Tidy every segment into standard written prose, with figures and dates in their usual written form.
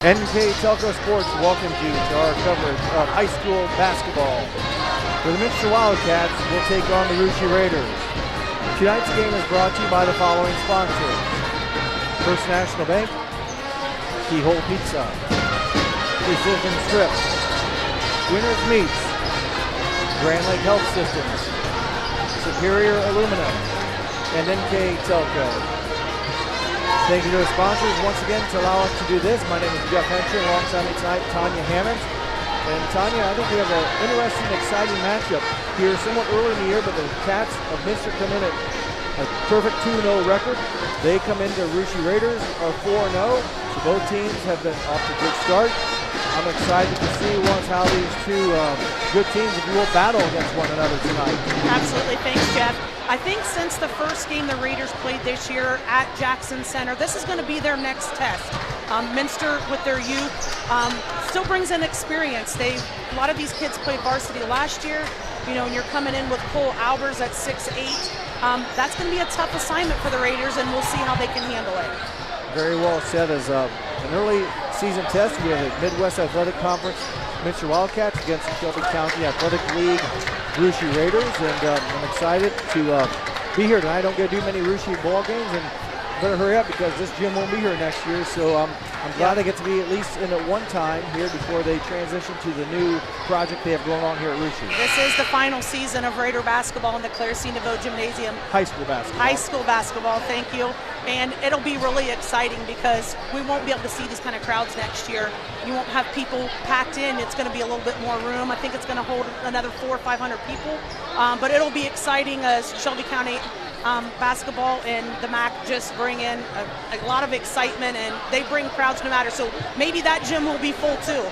NK Telco Sports welcomes you to our coverage of high school basketball. For the Minster Wildcats, will take on the Russia Raiders. Tonight's game is brought to you by the following sponsors: First National Bank, Keyhole Pizza, Precision Strip, Winners Meats, Grand Lake Health Systems, Superior Aluminum, and NK Telco. Thank you to our sponsors once again to allow us to do this. My name is Jeff Hencher, alongside me tonight, Tanya Hammond. And Tanya, I think we have an interesting, exciting matchup here, somewhat early in the year, but the Cats of Minster come in at a perfect 2-0 record. They come into Russia Raiders are 4-0, so both teams have been off to a good start. I'm excited to see once how these two good teams, if you will, battle against one another tonight. Absolutely, thanks, Jeff. I think since the first game the Raiders played this year at Jackson Center, this is going to be their next test. Minster, with their youth, still brings in experience. A lot of these kids played varsity last year, and you're coming in with Cole Albers at 6'8". That's going to be a tough assignment for the Raiders, and we'll see how they can handle it. Very well said. As an early season test, we have the Midwest Athletic Conference Minster Wildcats against the Shelby County Athletic League Russia Raiders, and I'm excited to be here tonight. I don't get to do many Russia ball games, and better hurry up because this gym won't be here next year, so I'm glad I get to be at least in it one time here before they transition to the new project they have going on here at Russia. This is the final season of Raider basketball in the Claire C. Neveau Gymnasium. High school basketball. High school basketball, thank you. And it'll be really exciting because we won't be able to see these kind of crowds next year. You won't have people packed in. It's going to be a little bit more room. I think it's going to hold another 400 or 500 people. But it'll be exciting as Shelby County basketball and the MAC just bring in a lot of excitement, and they bring crowds no matter. So maybe that gym will be full too.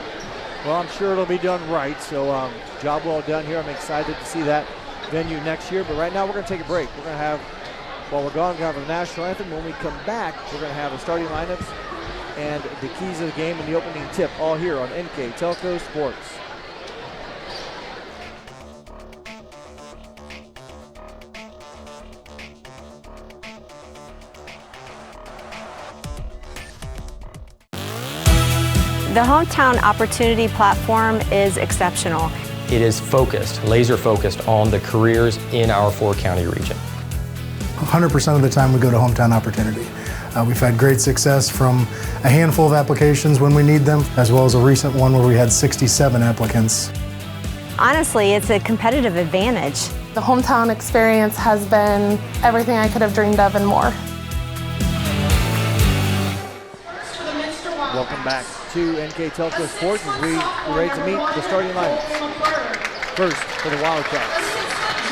Well, I'm sure it'll be done right. So job well done here. I'm excited to see that venue next year. But right now we're going to take a break. We're going to have, while we're gone, we're going to have the national anthem. When we come back, we're going to have the starting lineups and the keys of the game and the opening tip, all here on NK Telco Sports. The Hometown Opportunity Platform is exceptional. It is focused, laser focused on the careers in our 4-county region. 100% of the time we go to Hometown Opportunity. We've had great success from a handful of applications when we need them, as well as a recent one where we had 67 applicants. Honestly, it's a competitive advantage. The Hometown experience has been everything I could have dreamed of and more. Welcome back to NK Telco Sports as we are ready to meet the starting lineups. First, for the Wildcats,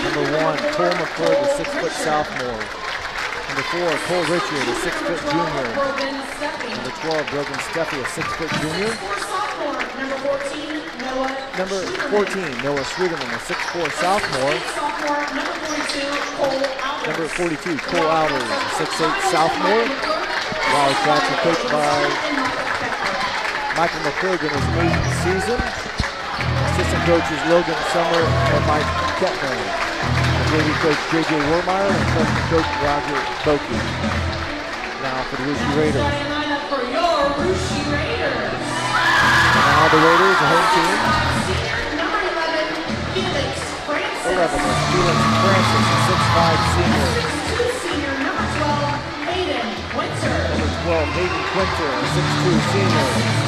number 1, Cole McClure, the 6-foot sophomore. Number 4, Cole Richard, a 6-foot junior. Number 12, Brogan Steffi, a 6-foot junior. Number 14, Noah Sweeterman, a 6'4 sophomore. Number 42, Cole Albers, a 6'8 sophomore. Wildcats are coached by Michael McCurg in his 8th season. Assistant coaches Logan Summer and Mike Kettner. JV coach J.J. Wermeyer and freshman coach Roger Boki. Now for the Russia Raiders. Now the Raiders, the home team. Number 11, Felix Francis. 11 is Felix Francis, a 6'5 senior. Senior. Number 12, Hayden Winter. Number 12, Hayden Quinter, a 6'2 senior.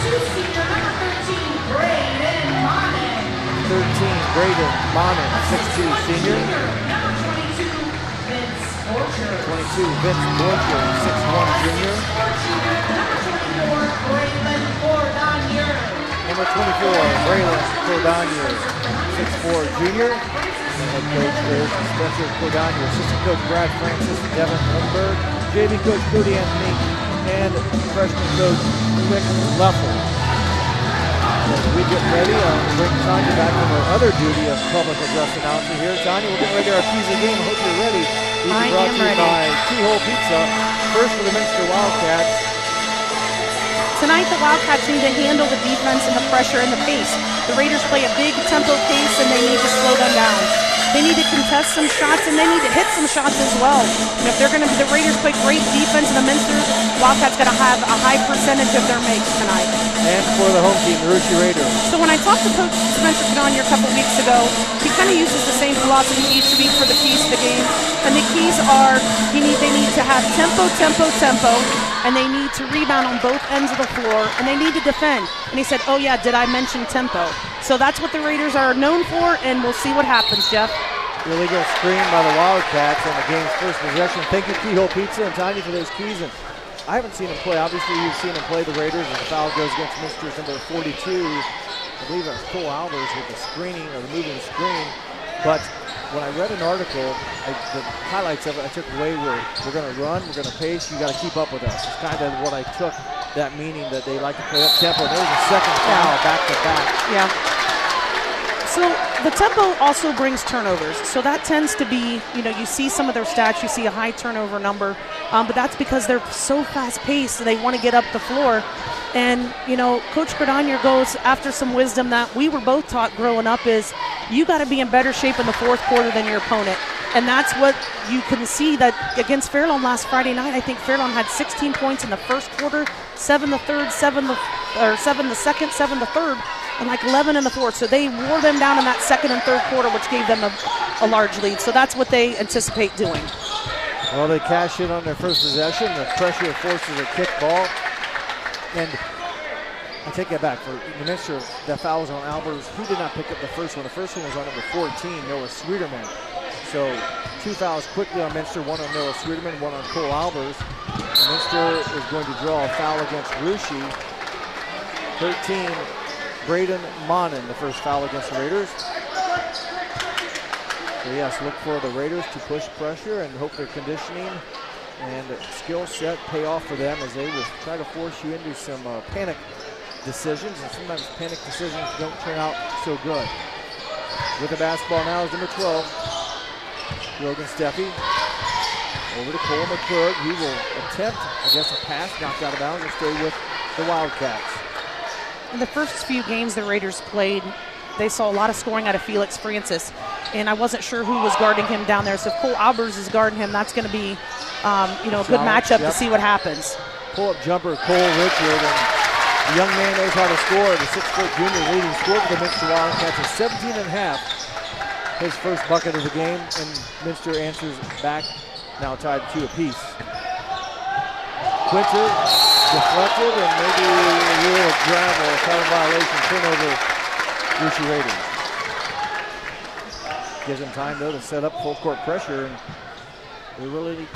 Senior. Number 13, Braden Monin. 13, Braden Monin, 6'2 senior. Number 22, Vince Borcher. 22, Vince Borcher, 6'1 junior. Number 24, Braylon Cordonier. Number 24, Braylon Cordonier, 6'4 junior. Head coach is Spencer Cordonier. Assistant coach Brad Francis, Devin Lindbergh. JV coach Cody Anthony, and freshman coach Rick Leffel. As we get ready, I'll bring Tanya back on her other duty of public address announcer here. Tanya, we're getting ready to our keys of the game. I hope you're ready. These are brought to you by Keyhole Pizza. First for the Minster Wildcats. tonight the Wildcats need to handle the defense and the pressure and the pace. The Raiders play a big tempo pace and they need to slow them down. They need to contest some shots and they need to hit some shots as well. And if they're going to, the Raiders play great defense in the Minster, Wildcats going to have a high percentage of their makes tonight. And for the home team, the Rucci Raiders. So when I talked to Coach Spencer Cadonier a couple weeks ago, he kind of uses the same philosophy each week for the keys to the game. And the keys are they need to have tempo, and they need to rebound on both ends of the floor, and they need to defend. And he said, oh yeah, did I mention tempo? So that's what the Raiders are known for, and we'll see what happens, Jeff. Illegal screen by the Wildcats on the game's first possession. Thank you, Keyhole Pizza and Tiny, for those keys. And I haven't seen him play. Obviously, you've seen him play the Raiders as the foul goes against Minster's number 42. I believe that's Cole Albers with the screening or removing the screen. But when I read an article, the highlights of it, I took away where we're going to run, we're going to pace, you got to keep up with us. It's kind of what I took that meaning, that they like to play up tempo. There's a second foul back to back. Yeah. So the tempo also brings turnovers. So that tends to be, you see some of their stats, you see a high turnover number, but that's because they're so fast-paced, they want to get up the floor. And, Coach Cadonier goes after some wisdom that we were both taught growing up is you got to be in better shape in the fourth quarter than your opponent. And that's what you can see that against Fairlawn last Friday night. I think Fairlawn had 16 points in the first quarter, 7 the third, 7 the second, 7 the third, and like 11 in the fourth. So they wore them down in that second and third quarter, which gave them a large lead. So that's what they anticipate doing. Well, they cash in on their first possession. The pressure forces a kick ball. And I take that back. For the Minster, that foul was on Albers. He did not pick up the first one. The first one was on number 14, Noah Sweeterman. So 2 fouls quickly on Minster, one on Noah Sweeterman, one on Cole Albers. Minster is going to draw a foul against Rucci. 13, Braden Monin, the first foul against the Raiders. So yes, look for the Raiders to push pressure and hope their conditioning and skill set pay off for them, as they will try to force you into some panic decisions, and sometimes panic decisions don't turn out so good. With the basketball now is number 12, Logan Steffi. Over to Cole McClurg. He will attempt, I guess, a pass knocked out of bounds and stay with the Wildcats. In the first few games the Raiders played, they saw a lot of scoring out of Felix Francis, and I wasn't sure who was guarding him down there. So if Cole Albers is guarding him, that's going to be, a good matchup to see what happens. Pull-up jumper, Cole Richard, and the young man knows how to score. The 6-foot junior leading scorer for the Minster Wildcats is 17 and a half. His first bucket of the game, and Minster answers back, now tied 2 apiece. Quinter deflected, and maybe a little gravel, a foul violation, turnover, Rucci Raiders. Gives them time, though, to set up full court pressure, and they're willing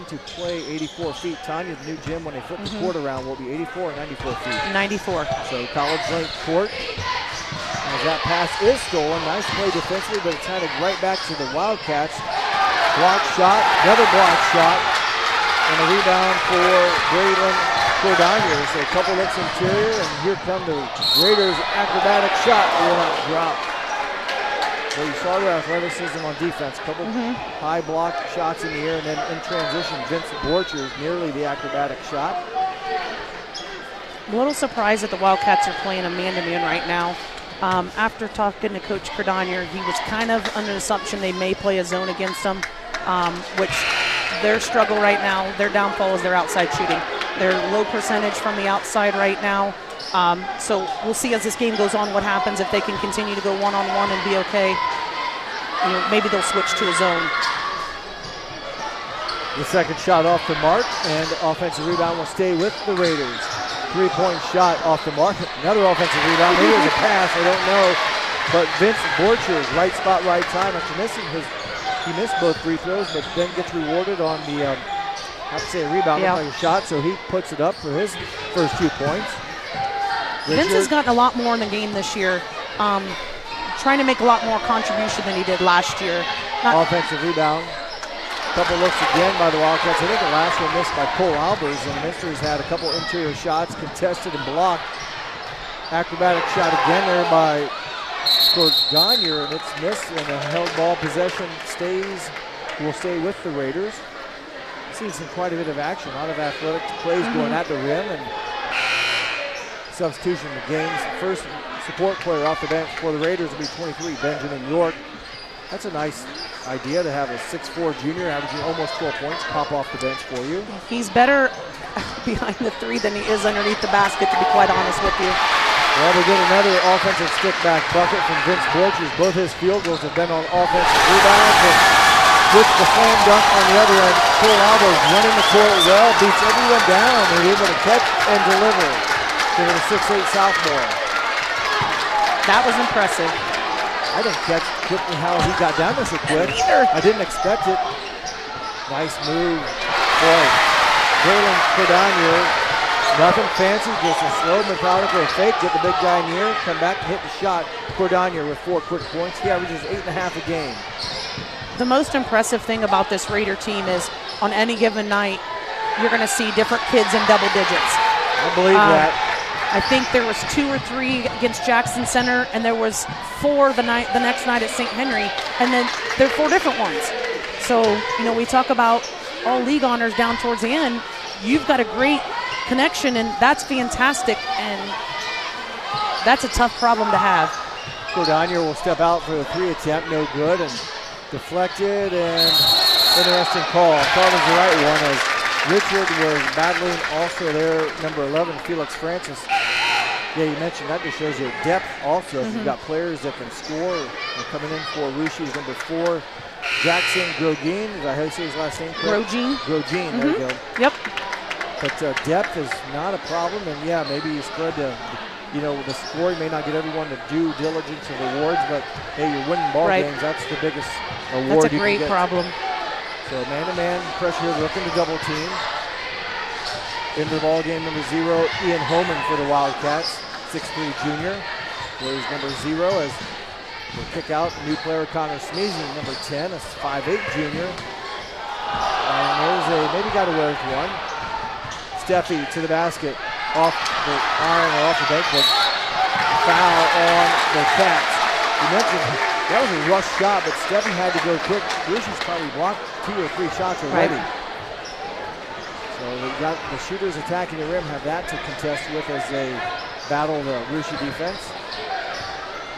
to play 84 feet. Tanya, the new gym, when they flip the court around, will be 84 or 94 feet. 94. So college length court. As that pass is stolen, nice play defensively, but it's handed right back to the Wildcats. Block shot, another block shot, and a rebound for Braylon Cadonier. So a couple looks interior, and here come the Raiders' acrobatic shot. Will not drop. So you saw their athleticism on defense. A couple high block shots in the air, and then in transition, Vincent Borchers nearly the acrobatic shot. A little surprised that the Wildcats are playing a man-to-man right now. After talking to Coach Cadonier, he was kind of under the assumption they may play a zone against them, which their struggle right now, their downfall is their outside shooting. They're low percentage from the outside right now. So we'll see as this game goes on what happens. If they can continue to go one-on-one and be okay, maybe they'll switch to a zone. The second shot off the mark, and offensive rebound will stay with the Raiders. 3-point shot off the mark. Another offensive rebound. Maybe it was a pass, I don't know. But Vincent Borchers, right spot, right time. After missing he missed both free throws, but then gets rewarded on the, I have to say a rebound, like a shot, so he puts it up for his first 2 points. Vince has gotten a lot more in the game this year, trying to make a lot more contribution than he did last year. Offensive rebound. Couple looks again by the Wildcats. I think the last one missed by Cole Albers, and the Minster's had a couple interior shots contested and blocked. Acrobatic shot again there by Cadonier, and it's missed, and the held ball possession will stay with the Raiders. Seen quite a bit of action, a lot of athletic plays going at the rim, and substitution in the game's first support player off the bench for the Raiders will be 23, Benjamin York. That's a nice idea to have a 6'4" junior averaging almost 12 points pop off the bench for you. He's better behind the three than he is underneath the basket, to be quite honest with you. Well, we get another offensive stick-back bucket from Vince Borchers. Both his field goals have been on offensive rebounds. And with the slam dunk on the other end, Cole Alvarez running the court well, beats everyone down, and able to catch and deliver to the 6'8" sophomore. That was impressive. I didn't catch quickly how he got down there so quick. I didn't expect it. Nice move. Boy, Jalen Cordonier. Nothing fancy, just a slow, methodical fake. Get the big guy near, come back and hit the shot. Cordonier with 4 quick points. He averages 8.5 a game. The most impressive thing about this Raider team is on any given night, you're going to see different kids in double digits. I believe that. I think there was 2 or 3 against Jackson Center, and there was 4 the next night at St. Henry, and then there are 4 different ones. So, you know, we talk about all league honors down towards the end. You've got a great connection, and that's fantastic, and that's a tough problem to have. Cordonier will step out for the 3 attempt, no good, and deflected, and interesting call. Thought it was the right one as Richard was battling also there, number 11, Felix Francis. Yeah, you mentioned that just shows you depth also. If you've got players that can score. They're coming in for Rushi's number 4, Jackson Grogin. Is that how you say his last name? Grogin. Grogin, there you go. Yep. But depth is not a problem, and yeah, maybe you spread the, you know, the scoring may not get everyone to due diligence and rewards, but hey, you're winning ball games. That's the biggest award. That's a great problem. So man-to-man pressure here, looking to double team. Into the ball game, number 0, Ian Holman for the Wildcats, 6'3" junior. Plays number 0 as we'll kick out new player Connor Smeezy, number 10, a 5'8" junior. And there's a maybe got away with one. Steffi to the basket, off the iron or off the bank, but foul on the Cats. You mentioned that was a rush shot, but Steffi had to go quick. Rushi's probably blocked 2 or 3 shots already. Right. So we got the shooters attacking the rim, have that to contest with as they battle the Rushi defense.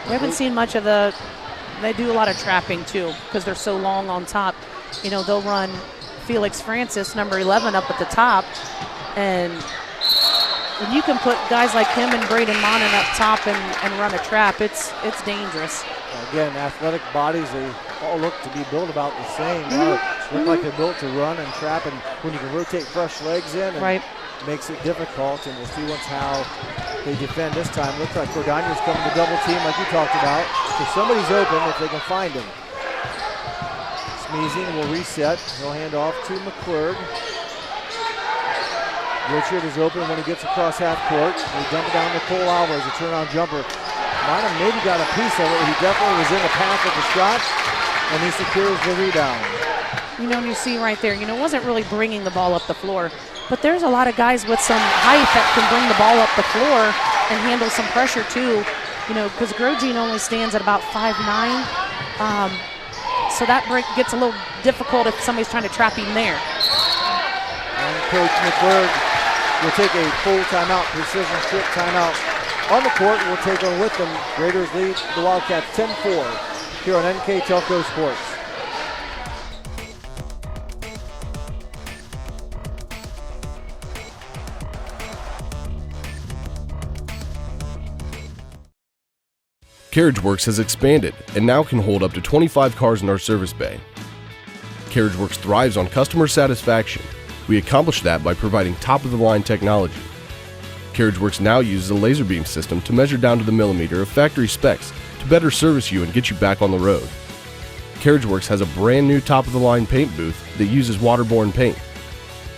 We haven't seen much of they do a lot of trapping too, because they're so long on top. You know, they'll run Felix Francis, number 11, up at the top. And when you can put guys like him and Braden Monin up top and run a trap, it's dangerous. Again, athletic bodies, they all look to be built about the same. Look like they're built to run and trap, and when you can rotate fresh legs in, and makes it difficult. And we'll see how they defend this time. Looks like Cordonier's coming to double team like you talked about. So somebody's open if they can find him. Smeezing will reset. He'll hand off to McClurg. Richard is open when he gets across half court. They dump it down to Cole Alvarez, a turnaround jumper. Might have maybe got a piece of it. He definitely was in the path of the shot, and he secures the rebound. You know, you see right there, you know, wasn't really bringing the ball up the floor, but there's a lot of guys with some height that can bring the ball up the floor and handle some pressure too. You know, because Grogin only stands at about 5'9". So that gets a little difficult if somebody's trying to trap him there. And Coach McClurg will take a full timeout, precision strip timeout on the court. We'll take on with them. Raiders lead the Wildcats 10-4 here on NK Telco Sports. CarriageWorks has expanded and now can hold up to 25 cars in our service bay. CarriageWorks thrives on customer satisfaction. We accomplish that by providing top-of-the-line technology. CarriageWorks now uses a laser beam system to measure down to the millimeter of factory specs to better service you and get you back on the road. CarriageWorks has a brand new top-of-the-line paint booth that uses waterborne paint.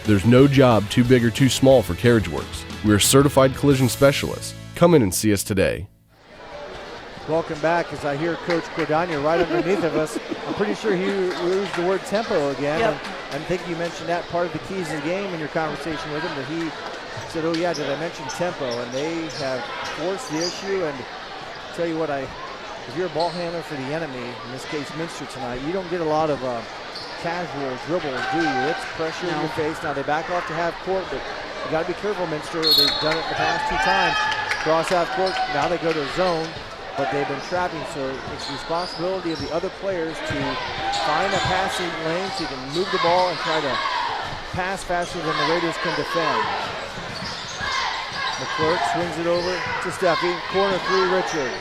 There's no job too big or too small for CarriageWorks. We are certified collision specialists. Come in and see us today. Welcome back as I hear Coach Cordonier right underneath of us. I'm pretty sure he used the word tempo again. Yep. And I think you mentioned that part of the keys of the game in your conversation with him, that he said, oh yeah, did I mention tempo? And they have forced the issue. And I'll tell you what, if you're a ball handler for the enemy, in this case Minster tonight, you don't get a lot of casual dribbles, do you? It's pressure in your face. Now they back off to half court, but you got to be careful, Minster. They've done it the past 2 times. Cross half court, now they go to zone, but they've been trapping, so it's the responsibility of the other players to find a passing lane so you can move the ball and try to pass faster than the Raiders can defend. McClurk swings it over to Steffi. Corner three, Richard.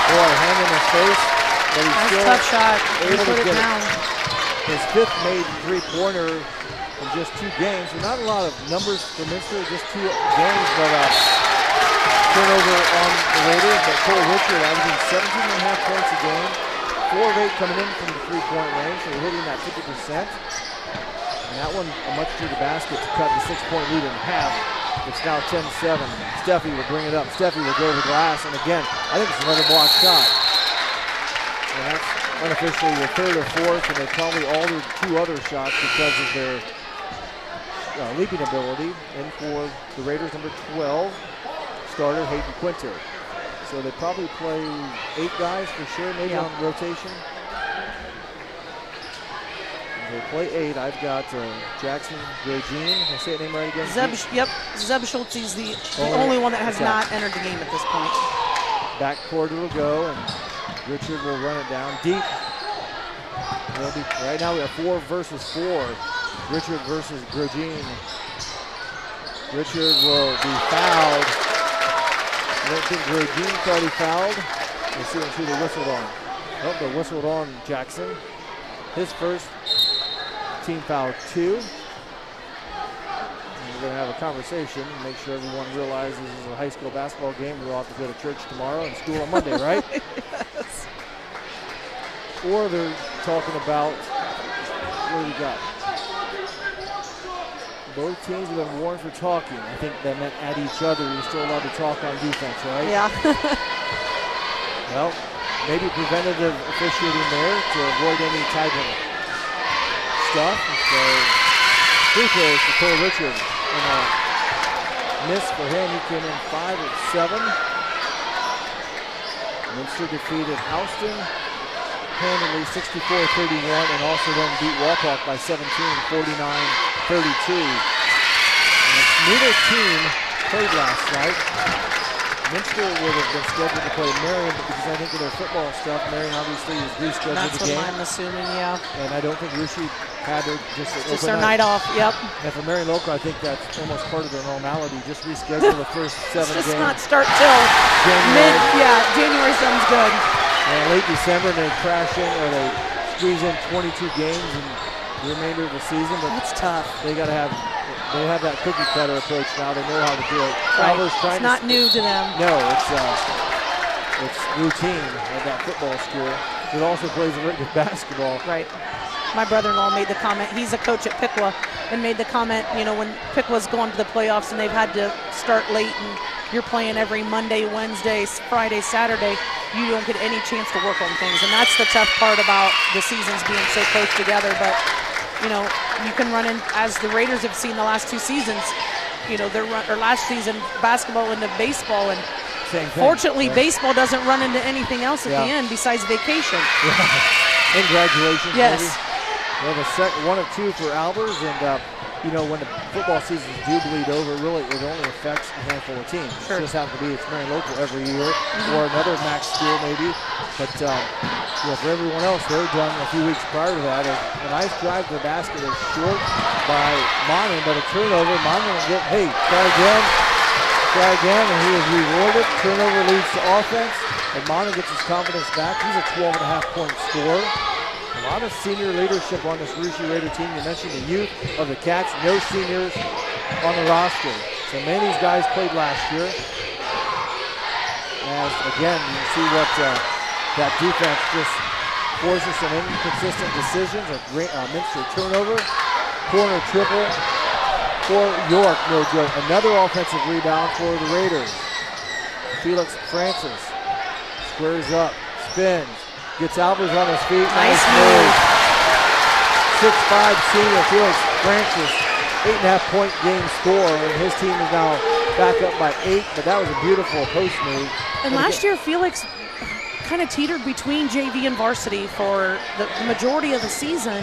Boy, hand in his face, but he's That's still a tough shot. able to Put it get down. His fifth made three-pointer in just 2 games. So not a lot of numbers for Minster, just 2 games, but turnover on the Raiders. But Cole Richard averaging 17.5 points a game, 4 of 8 coming in from the three-point range, so hitting that 50%. And that one much to the basket to cut the 6-point lead in half. It's now 10-7. Steffi will bring it up. Steffi will go to the glass, and again, I think it's another block shot. And that's unofficially the third or fourth, and they probably altered 2 other shots because of their leaping ability. And for the Raiders, number 12, starter Hayden Quinter. So they probably play 8 guys for sure, maybe on rotation. They play 8. I've got Jackson Grogine. Can I say that name right again? Zeb Schultz is the only one that has not entered the game at this point. Back quarter will go, and Richard will run it down deep. Right now we have 4 versus 4. Richard versus Grogine. Richard will be fouled. I don't think Grogine thought he fouled. We'll see who they whistled on. Oh, they whistled on Jackson. His first. Team foul 2. And we're going to have a conversation and make sure everyone realizes this is a high school basketball game. We'll have to go to church tomorrow and school on Monday, right? Yes. Or they're talking about, what do we got? Both teams have been warned for talking. I think that meant at each other. You're still allowed to talk on defense, right? Yeah. Well, maybe preventative officiating there to avoid any type of stuff. So free throws for Cole Richard, and a miss for him. He came in 5 of 7. Minster defeated Houston handily 64-31, and also then beat Walpock by 17, 49-32. And neither team played last night. Minster would have been scheduled to play Marion, but because I think of their football stuff, Marion obviously is rescheduled That's the game. what I'm assuming, yeah. And I don't think Rushi had their just their night off, yep. And for Marion Local, I think that's almost part of their normality. Just reschedule the first 7 games. Just not start till January sounds good. And late December, they crash in, or they squeeze in 22 games in the remainder of the season. But that's tough. They have that cookie cutter approach now. They know how to do it. Right. It's not new to them. No, it's routine at that football school. It also plays a very good basketball. Right. My brother-in-law made the comment. He's a coach at Piqua, and made the comment, when Piqua's going to the playoffs and they've had to start late and you're playing every Monday, Wednesday, Friday, Saturday, you don't get any chance to work on things. And that's the tough part about the seasons being so close together. But, you can run in, as the Raiders have seen the last 2 seasons, or last season, basketball into baseball. And same thing. Fortunately, baseball doesn't run into anything else at the end besides vacation. And graduation. Yes. Maybe. We have a 1 of 2 for Albers, and when the football seasons do bleed over, really it only affects a handful of teams. Sure. It just happens to be it's Marion Local every year, or another MAC school maybe. But for everyone else, they're done a few weeks prior to that. A nice drive to the basket is short by Monin, but a turnover. Monin will get, try again, and he is rewarded. Turnover leads to offense, and Monin gets his confidence back. He's a 12.5-point scorer. A lot of senior leadership on this Rushi Raider team. You mentioned the youth of the Cats, no seniors on the roster. So many of these guys played last year. As again, you see what that defense just forces some inconsistent decisions. A Minster turnover, corner triple for York, no good. Another offensive rebound for the Raiders. Felix Francis squares up, spins. Gets Albers on his feet. Nice move. 6'5" senior Felix Francis, 8.5-point game scorer, and his team is now back up by 8, but that was a beautiful post move. And last year, Felix kind of teetered between JV and varsity for the majority of the season,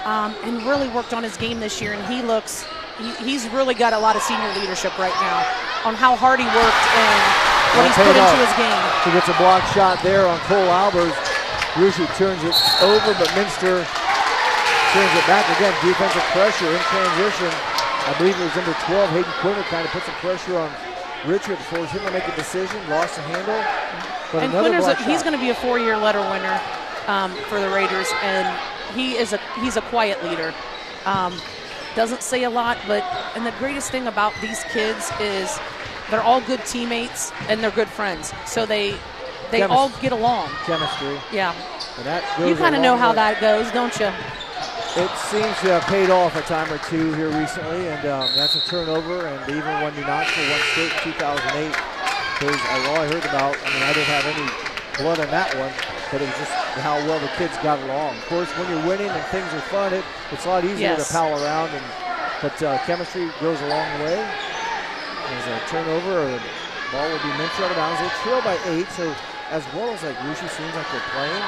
and really worked on his game this year, and he's really got a lot of senior leadership right now on how hard he worked and what he's put into his game. He gets a block shot there on Cole Albers. Ruschi turns it over, but Minster turns it back again. Defensive pressure in transition. I believe it was number 12, Hayden Quinter, kind of put some pressure on Richard, forced him to make a decision, lost the handle. But and Quinter's he's going to be a 4-year letter winner for the Raiders, and he's a quiet leader. Doesn't say a lot, and the greatest thing about these kids is they're all good teammates and they're good friends. So they all get along. Chemistry. Yeah. And that goes you kind of know how that goes, don't you? It seems to have paid off a time or two here recently, and that's a turnover. And they even won New Knoxville one state in 2008. Because all I heard about, I didn't have any blood on that one, but it was just how well the kids got along. Of course, when you're winning and things are fun, it's a lot easier to pal around. But chemistry goes a long way. There's a turnover, or the ball will be Minster out of bounds. They trail by 8, so as well as Ruschi seems like they're playing,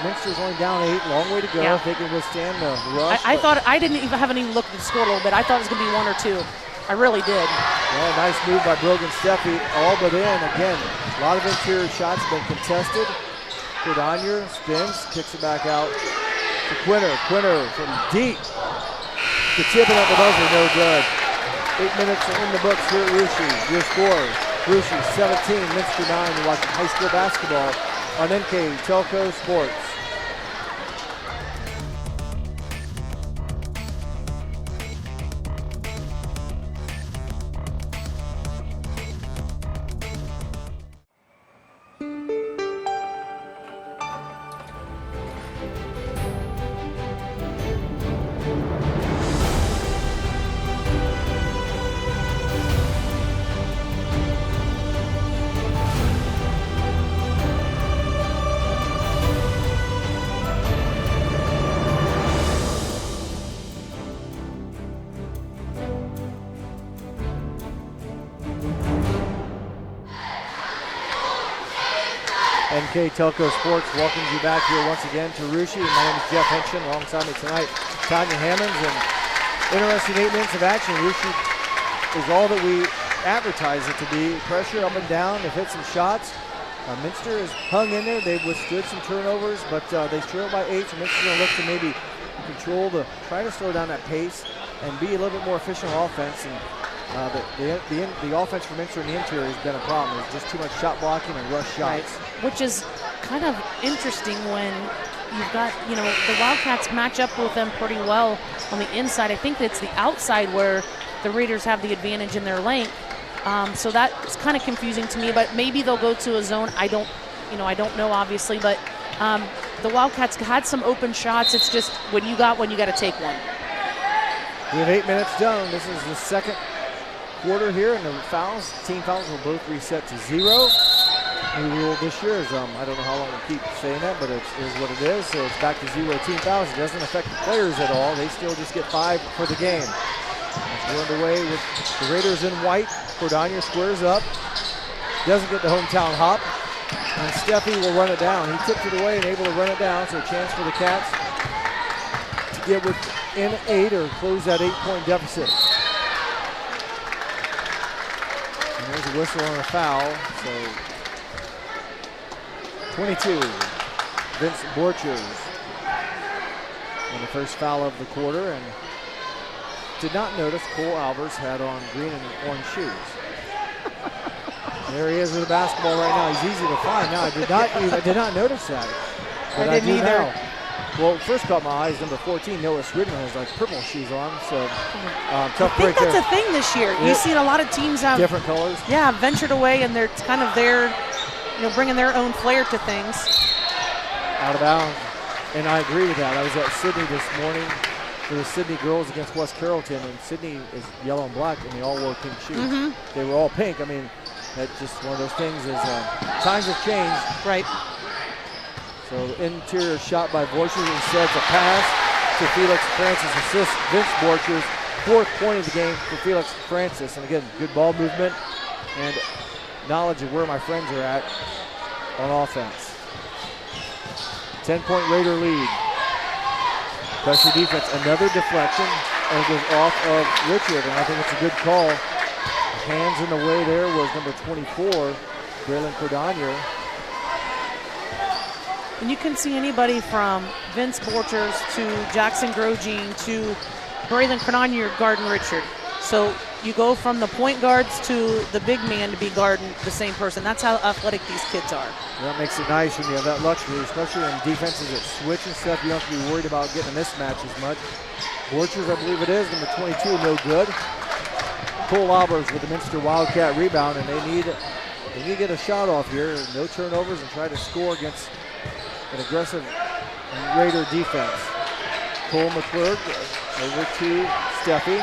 Minster's only down 8, long way to go if they can withstand the rush. I thought I haven't even looked at the score a little bit. I thought it was going to be 1 or 2. I really did. Well, nice move by Brogan Steffi, all but in. Again, a lot of interior shots have been contested. Cordonier spins, kicks it back out to Quinter. Quinter from deep. The tip at the buzzer, no good. 8 minutes in the books here at Ruschi. Your score, Ruschi 17, Minster 9. You're watching high school basketball on NK Telco Sports. NK Telco Sports welcomes you back here once again to Ruschi. My name is Jeff Henson. Alongside me tonight, Tanya Hammonds. And interesting 8 minutes of action. Ruschi is all that we advertise it to be. Pressure up and down. They've hit some shots. Minster has hung in there. They've withstood some turnovers, but they trail by 8. So Minster's going to look to maybe try to slow down that pace and be a little bit more efficient on offense. And the offense for Minster in the interior has been a problem. There's just too much shot blocking and rush shots. Right. Which is kind of interesting when you've got, the Wildcats match up with them pretty well on the inside. I think it's the outside where the Raiders have the advantage in their length. So that's kind of confusing to me, but maybe they'll go to a zone. I don't know, obviously, but the Wildcats had some open shots. It's just when you got one, you got to take one. We have 8 minutes done. This is the second quarter here, and the team fouls will both reset to 0. New rule this year is, I don't know how long we'll keep saying that, but it is what it is. So it's back to 0 team fouls. It doesn't affect the players at all. They still just get 5 for the game. As we're underway with the Raiders in white. Cordonier squares up. Doesn't get the hometown hop. And Steffi will run it down. He tips it away and able to run it down. So a chance for the Cats to get within 8 or close that 8-point deficit. And there's a whistle on a foul. So 22, Vince Borchers on the first foul of the quarter, and did not notice Cole Albers had on green and orange shoes. There he is with the basketball right now. He's easy to find. Now I did not notice that, but I didn't either. Now. Well, first caught my eyes, number 14, Noah Swidman has purple shoes on, so tough break there. I think that's a thing this year. You've seen a lot of teams have different colors. Yeah, ventured away, and they're kind of there. Bringing their own flair to things. Out of bounds. And I agree with that. I was at Sydney this morning for the Sydney girls against West Carrollton, and Sydney is yellow and black, and they all wore pink shoes. Mm-hmm. They were all pink. That's just one of those things is times have changed. Right. So interior shot by Borchers, instead it's a pass to Felix Francis. Assist Vince Borchers. 4th point of the game for Felix Francis. And again, good ball movement and knowledge of where my friends are at on offense. 10-point Raider lead. Pressure defense, another deflection, and it goes off of Richard, and I think it's a good call. Hands in the way there was number 24, Braylon Cordonier. And you can see anybody from Vince Borchers to Jackson Grosjean to Braylon Cordonier guarding Richard. So you go from the point guards to the big man to be guarding the same person. That's how athletic these kids are. That makes it nice when you have that luxury, especially in defenses that switch and stuff. You don't have to be worried about getting a mismatch as much. Borchers, I believe it is, number 22, no good. Cole Albers with the Minster Wildcat rebound, and they need to get a shot off here. No turnovers and try to score against an aggressive Raider defense. Cole McClurg over to Steffi.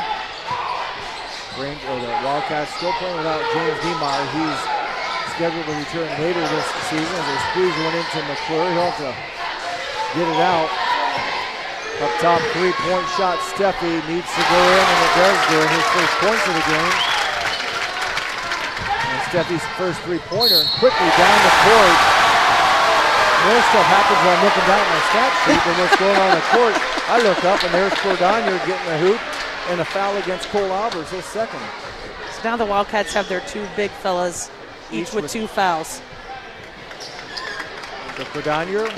The Wildcats still playing without James Niemeyer. He's scheduled to return later this season as they squeeze one into McClure. He'll have to get it out. Up top, three-point shot. Steffi needs to go in, and it does go in. His first points of the game. And Steffi's first three-pointer, and quickly down the court. More stuff happens while I'm looking down at my stat sheet than what's going on the court. I look up, and there's Cordonier getting a hoop. And a foul against Cole Albers, his second. So now the Wildcats have their two big fellas, each with 2 fouls. So Cordonier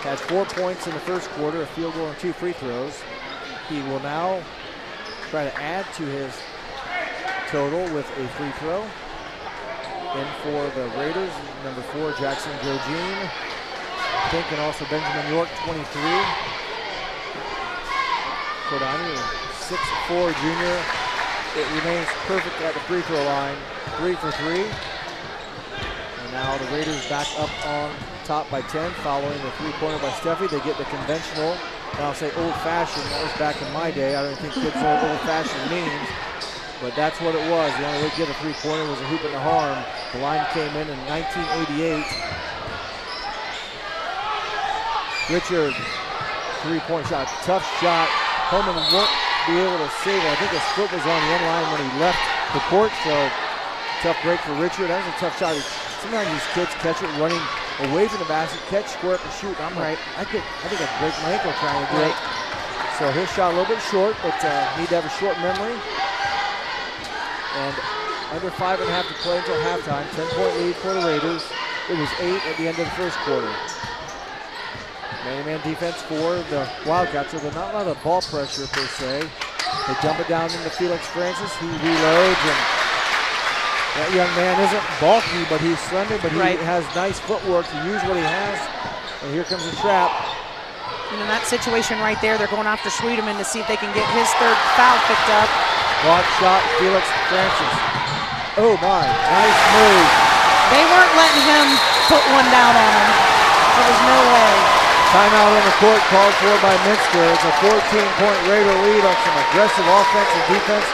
had 4 points in the first quarter, a field goal and 2 free throws. He will now try to add to his total with a free throw. And for the Raiders, number 4, Jackson Grosjean. Fink and also Benjamin York, 23. Cordonier, 6'4" junior. It remains perfect at the free throw line. 3 for 3. And now the Raiders back up on top by 10 following the three-pointer by Steffi. They get the conventional, and I'll say old-fashioned. That was back in my day. I don't think kids know what old-fashioned means, but that's what it was. The only way to get a three-pointer was a hoop and a harm. The line came in 1988. Richard, three-point shot, tough shot. Holman won't be able to save it. I think his foot was on the end line when he left the court, so tough break for Richard. That was a tough shot. Sometimes these kids catch it running away from the basket, catch, square up, and shoot. I'm right. I think I'd break my ankle trying to do it. So his shot a little bit short, but need to have a short memory. And under 5.5 to play until halftime. 10-point lead for the Raiders. It was 8 at the end of the first quarter. Man-to-man defense for the Wildcats, so they're not a lot of ball pressure per se. They dump it down into Felix Francis. He reloads, and that young man isn't bulky, but he's slender, but he has nice footwork to use what he has. And here comes the trap. And in that situation right there, they're going after Sweeterman to see if they can get his third foul picked up. Block shot, Felix Francis. Oh my, nice move. They weren't letting him put one down on him. There was no way. Timeout on the court called for by Minster. It's a 14-point Raider lead on some aggressive offense and defense.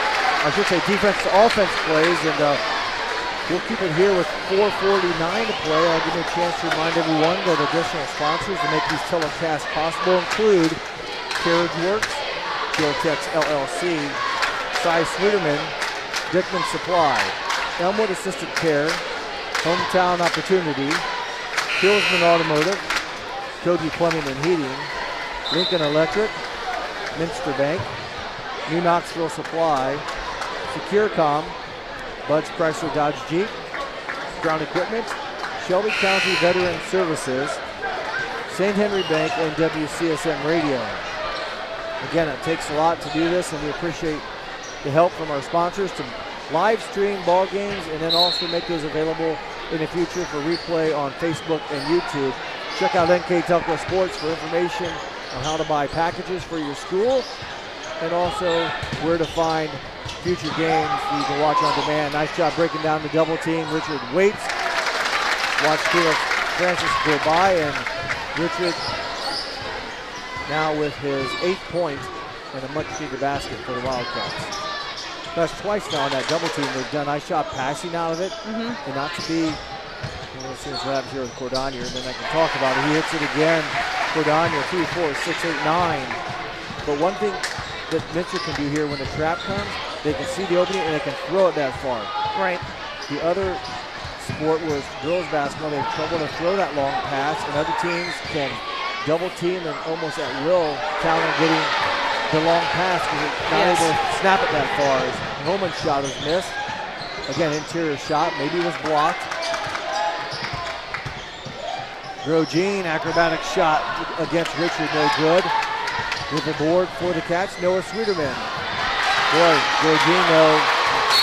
I should say defense to offense plays, and we'll keep it here with 4:49 to play. I'll give you a chance to remind everyone that additional sponsors to make these telecasts possible include Carriage Works, Geotex LLC, Cy Sweeterman, Dickman Supply, Elmwood Assisted Care, Hometown Opportunity, Hillsman Automotive, Cody Plumbing and Heating, Lincoln Electric, Minster Bank, New Knoxville Supply, SecureCom, Bud's Chrysler Dodge Jeep, Ground Equipment, Shelby County Veteran Services, St. Henry Bank, and WCSM Radio. Again, it takes a lot to do this, and we appreciate the help from our sponsors to live stream ball games and then also make those available in the future for replay on Facebook and YouTube. Check out NK Telco Sports for information on how to buy packages for your school and also where to find future games that you can watch on demand. Nice job breaking down the double team. Richard waits. Watch Felix Francis go by, and Richard now with his 8th point and a much-needed basket for the Wildcats. That's twice now on that double team. They've done nice job passing out of it, and not to be. Let's see what happens here with Cordonier, and then I can talk about it. He hits it again. Cordonier, 3, 4, 6, 8, 9. But one thing that Minster can do here when the trap comes, they can see the opening and they can throw it that far. Right. The other sport was girls basketball. They have trouble to throw that long pass, and other teams can double team and almost at will count on getting the long pass because it's not able to snap it that far. Holman's shot is missed. Again, interior shot, maybe it was blocked. Grosjean, acrobatic shot against Richard, no good. With the board for the Cats, Noah Sweeterman. Boy, Grosjean, though,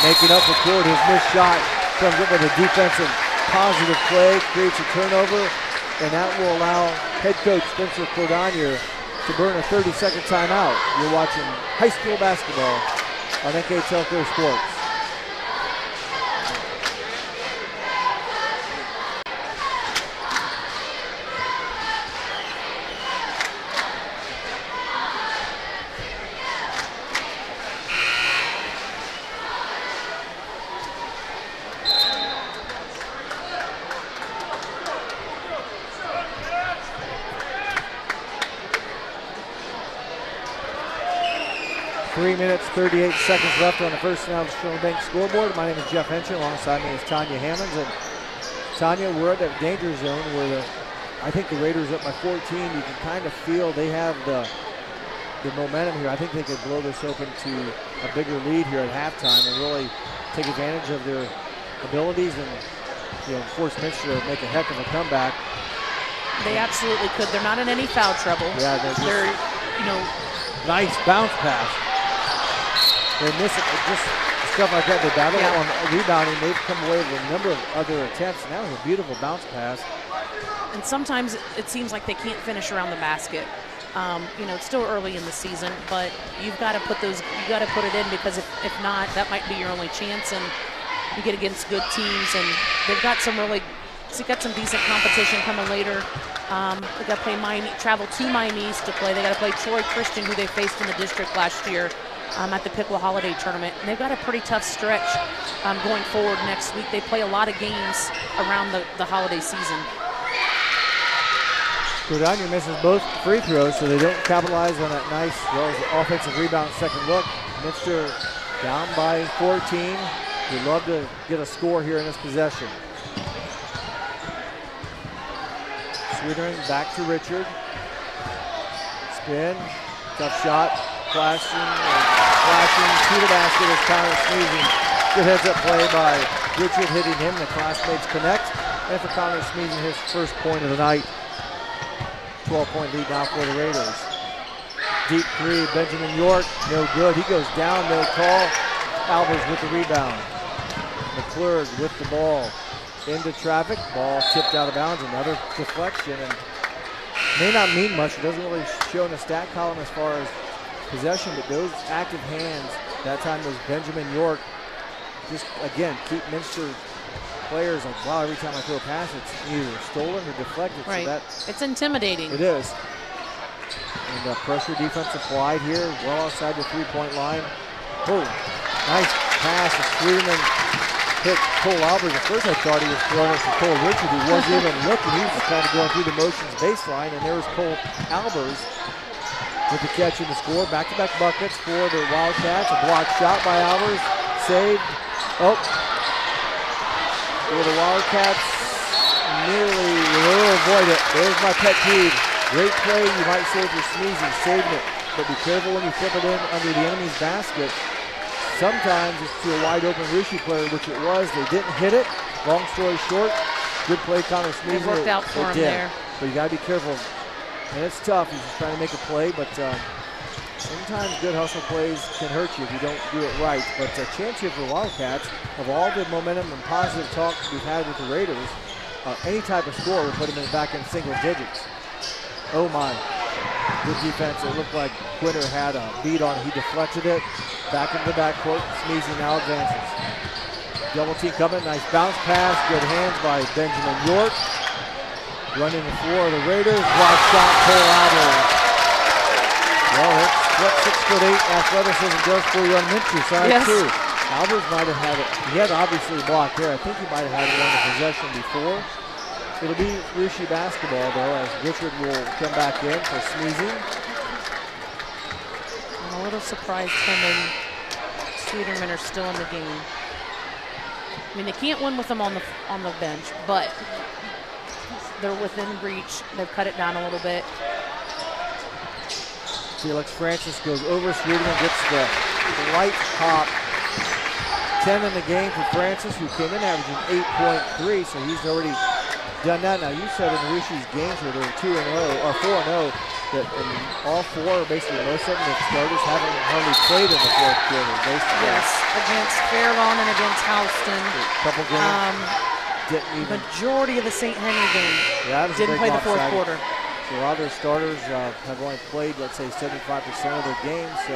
making up the court. His missed shot comes up with a defensive positive play, creates a turnover, and that will allow head coach Spencer Cordonier to burn a 30-second timeout. You're watching high school basketball on NK Telco Sports. Three minutes, 38 seconds left on the first round of Sterling Bank scoreboard. My name is Jeff Henson. Alongside me is Tanya Hammonds. And Tanya, we're at that danger zone where I think the Raiders up by 14. You can kind of feel they have the momentum here. I think they could blow this open to a bigger lead here at halftime and really take advantage of their abilities and force Minster to make a heck of a comeback. They absolutely could. They're not in any foul trouble. Yeah, they're nice bounce pass. They're missing just stuff like that. They battle on rebounding. They've come away with a number of other attempts, and that was a beautiful bounce pass. And sometimes it seems like they can't finish around the basket. It's still early in the season, but you've got to put it in, because if not, that might be your only chance. And you get against good teams, and they've got some decent competition coming later. They got to play travel to Miami East to play. They got to play Troy Christian, who they faced in the district last year at the Pickle Holiday Tournament. And they've got a pretty tough stretch going forward next week. They play a lot of games around the holiday season. Cordonier misses both free throws, so they don't capitalize on that nice offensive rebound second look. Minster down by 14. We'd love to get a score here in this possession. Sweetering back to Richard. Spin, tough shot, flashing to the basket as Connor Sneezing. Good heads-up play by Richard, hitting him. The classmates connect. And for Connor Sneezing, his first point of the night. 12-point lead now for the Raiders. Deep three, Benjamin York, no good. He goes down, no call. Albers with the rebound. McClurg with the ball. Into traffic, ball tipped out of bounds, another deflection, and may not mean much. It doesn't really show in the stat column as far as possession, but those active hands, that time was Benjamin York, just again keep Minster players like, wow, every time I throw a pass, it's either stolen or deflected. Right, so it's intimidating. It is. And pressure defense applied here, well outside the three-point line. Oh, nice pass to Sweetman. Hit Cole Albers. At first I thought he was throwing it to Cole Richard, who wasn't even looking. He was just kind of going through the motions baseline, and there was Cole Albers with the catch and the score. Back-to-back buckets for the Wildcats. A blocked shot by Albers. Saved. Oh. For the Wildcats, nearly will avoid it. There's my pet peeve. Great play, you might say, for Sneezy, saving it. But be careful when you flip it in under the enemy's basket. Sometimes it's to a wide open Rishi player, which it was. They didn't hit it. Long story short, good play, Connor Sneezy. It worked out for him there. But you got to be careful. And it's tough. He's just trying to make a play, but sometimes good hustle plays can hurt you if you don't do it right. But a chance here for the Wildcats, of all the momentum and positive talk we've had with the Raiders, any type of score would put them back in single digits. Oh my. Good defense. It looked like Quinter had a beat on it. He deflected it. Back into the backcourt. Sneezy now advances. Double team coming. Nice bounce pass. Good hands by Benjamin York. Running the floor of the Raiders. Block shot. Cole Albers. Well, that's what 6'8" athleticism does for you on Minster side too. Albers might have had it. He had obviously blocked there. I think he might have had it on the possession before. It'll be Rishi basketball though, as Richard will come back in for Sneezy. I'm a little surprised him and Sweeterman are still in the game. I mean, they can't win with them on the bench, but they're within reach. They've cut it down a little bit. Felix Francis goes over. Sweeterman gets the light pop. 10 in the game for Francis, who came in averaging 8.3, so he's already done that. Now, you said in Rushi's games where they were 2-0 or 4-0, that in all four, basically most of them, the starters haven't hardly played in the fourth quarter. Basically. Yes, against Fairlawn and against Houston. A couple games. Didn't even. Majority of the St. Henry game didn't play the fourth quarter. So a lot of their starters have only played, let's say, 75% of their games. So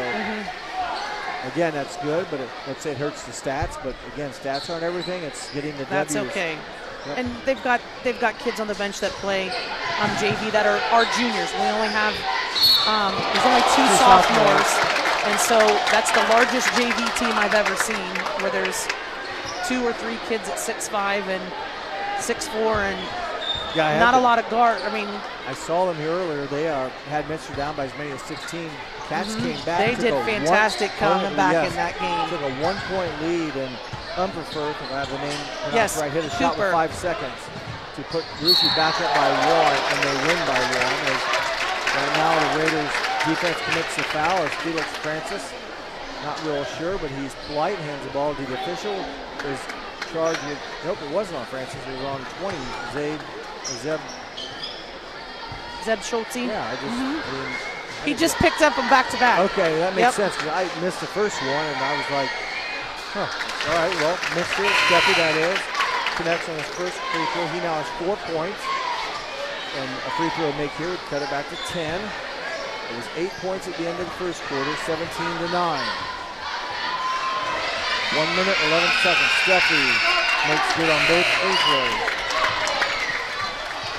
again, that's good, but let's say it hurts the stats. But again, stats aren't everything. It's getting the That's W's. okay. Yep. And they've got kids on the bench that play JV that are juniors. We only have there's only two sophomores, and so that's the largest JV team I've ever seen, where there's 2 or 3 kids at 6'5" and 6'4", and not a lot of guard. I mean, I saw them here earlier. They had Minster down by as many as 16. Cats came back. They did fantastic coming back in that game. Took a 1-point lead, and Umperford, if I have the name yes, right, hit a shot with 5 seconds to put Rushi back up by 1, and they win by 1. As right now, the Raiders defense commits the foul as Felix Francis. Not real sure, but he's polite, hands the ball to the official. Is charged with, nope, it wasn't on Francis, it was on 20, Zeb Schulte. Yeah, he just picked up them back to back. Okay, that makes sense, because I missed the first one, and I was like, huh, all right, well, Mr. Steffi, that is, connects on his first free throw. He now has 4 points, and a free throw make here would cut it back to 10. It was 8 points at the end of the first quarter, 17-9. 1 minute, 11 seconds. Steffi makes good on both free throws.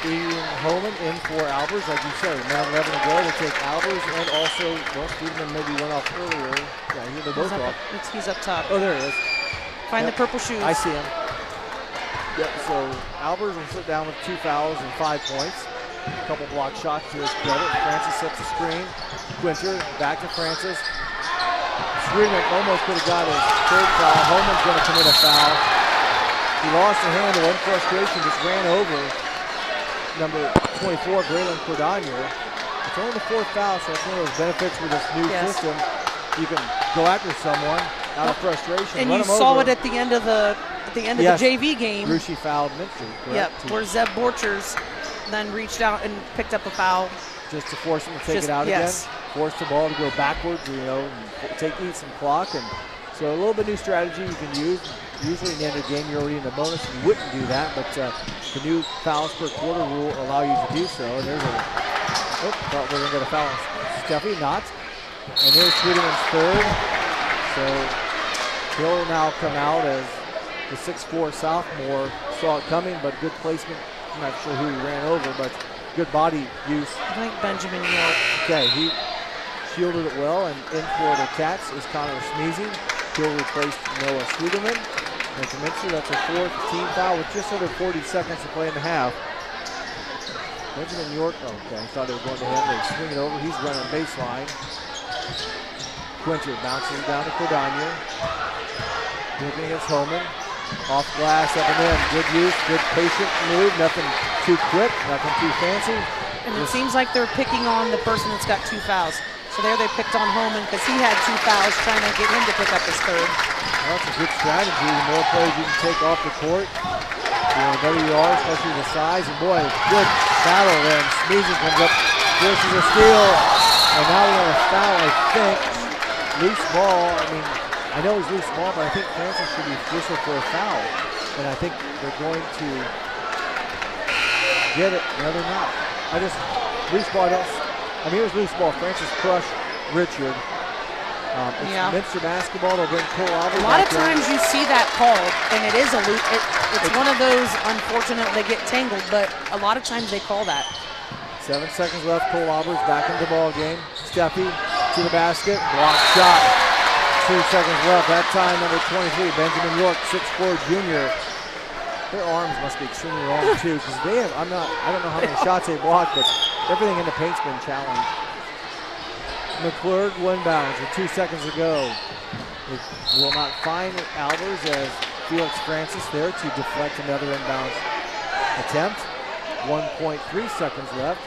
Ian Holman in for Albers, like you said, a minute 11 to go. They take Albers and also, well, Steedman maybe went off earlier. Yeah, they're both off. He's up top. Oh, there he is. Find the purple shoes. I see him. Yep, so Albers will sit down with 2 fouls and 5 points. A couple block shots to his credit. Francis sets the screen. Quinter back to Francis. Sweetman almost could have got his 3rd foul. Holman's going to commit a foul. He lost the handle in frustration, just ran over number 24, Braylon Cordonier. It's only the 4th foul, so that's one of those benefits with this new system. You can go after someone out of frustration. And you saw it at the end of the JV game. Rushi fouled Minster. Yep, where Zeb Borchers then reached out and picked up a foul. Just to force him to take it out again. Force the ball to go backwards, and eat some clock. And so a little bit new strategy you can use. Usually in the end of the game, you're already in the bonus. You wouldn't do that, but the new fouls per quarter rule allow you to do so. And there's thought we were going to get a foul on Steffi, not. And there's Sweeterman's 3rd. So he'll now come out as the 6'4" sophomore. Saw it coming, but good placement. I'm not sure who he ran over, but good body use. I think Benjamin York. Okay, he shielded it well, and in for the Cats is Connor Sneezy. He'll replace Noah Sweeterman. And for Minster, that's a 4th team foul with just under 40 seconds to play in the half. Benjamin York, okay, I thought they were going to him. They swing it over. He's running baseline. Quinter bounces down to Cordonier. Looking against Holman. Off glass, up and in. Good use, good patient move. Nothing too quick, nothing too fancy. And it seems like they're picking on the person that's got 2 fouls. So there they picked on Holman because he had 2 fouls, trying to get him to pick up his 3rd. Well, that's a good strategy. The more players you can take off the court, the better you are, especially the size. And boy, good battle there. And Sneezy comes up, forces a steal. And now we're going to foul, I think. Loose ball. I mean, I know he's loose ball, but I think Francis should be whistled for a foul. And I think they're going to get it. No, they're not. Loose ball, it was loose ball. Francis crushed Richard. It's Minster basketball. They'll bring Cole Albers. A lot of times you see that called, and it is a loop. It's one of those unfortunate they get tangled, but a lot of times they call that. 7 seconds left. Cole Albers back into the ball game. Steffi to the basket. Block shot. 2 seconds left. That time, number 23, Benjamin York, 6'4" junior. Their arms must be extremely long too, because they have. I don't know how many shots they blocked, but everything in the paint's been challenged. McClurg inbounds with 2 seconds to go. It will not find Albers as Felix Francis there to deflect another inbounds attempt. 1.3 seconds left.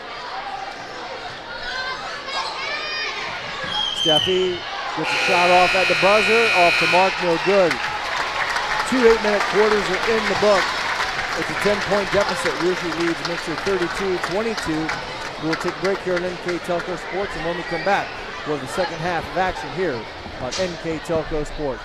Steffi gets a shot off at the buzzer, off the mark, no good. 2 8-minute quarters are in the book. It's a 10-point deficit. Rouge leads Minster 32-22. We'll take a break here on NK Telco Sports, and when we come back, we'll have the second half of action here on NK Telco Sports.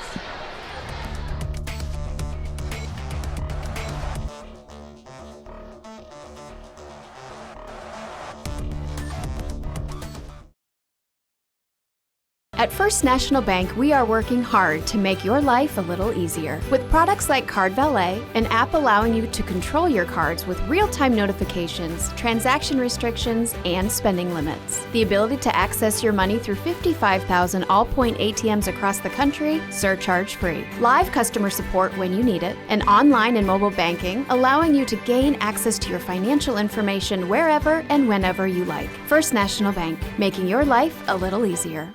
At First National Bank, we are working hard to make your life a little easier. With products like Card Valet, an app allowing you to control your cards with real-time notifications, transaction restrictions, and spending limits. The ability to access your money through 55,000 all-point ATMs across the country, surcharge-free. Live customer support when you need it, and online and mobile banking, allowing you to gain access to your financial information wherever and whenever you like. First National Bank, making your life a little easier.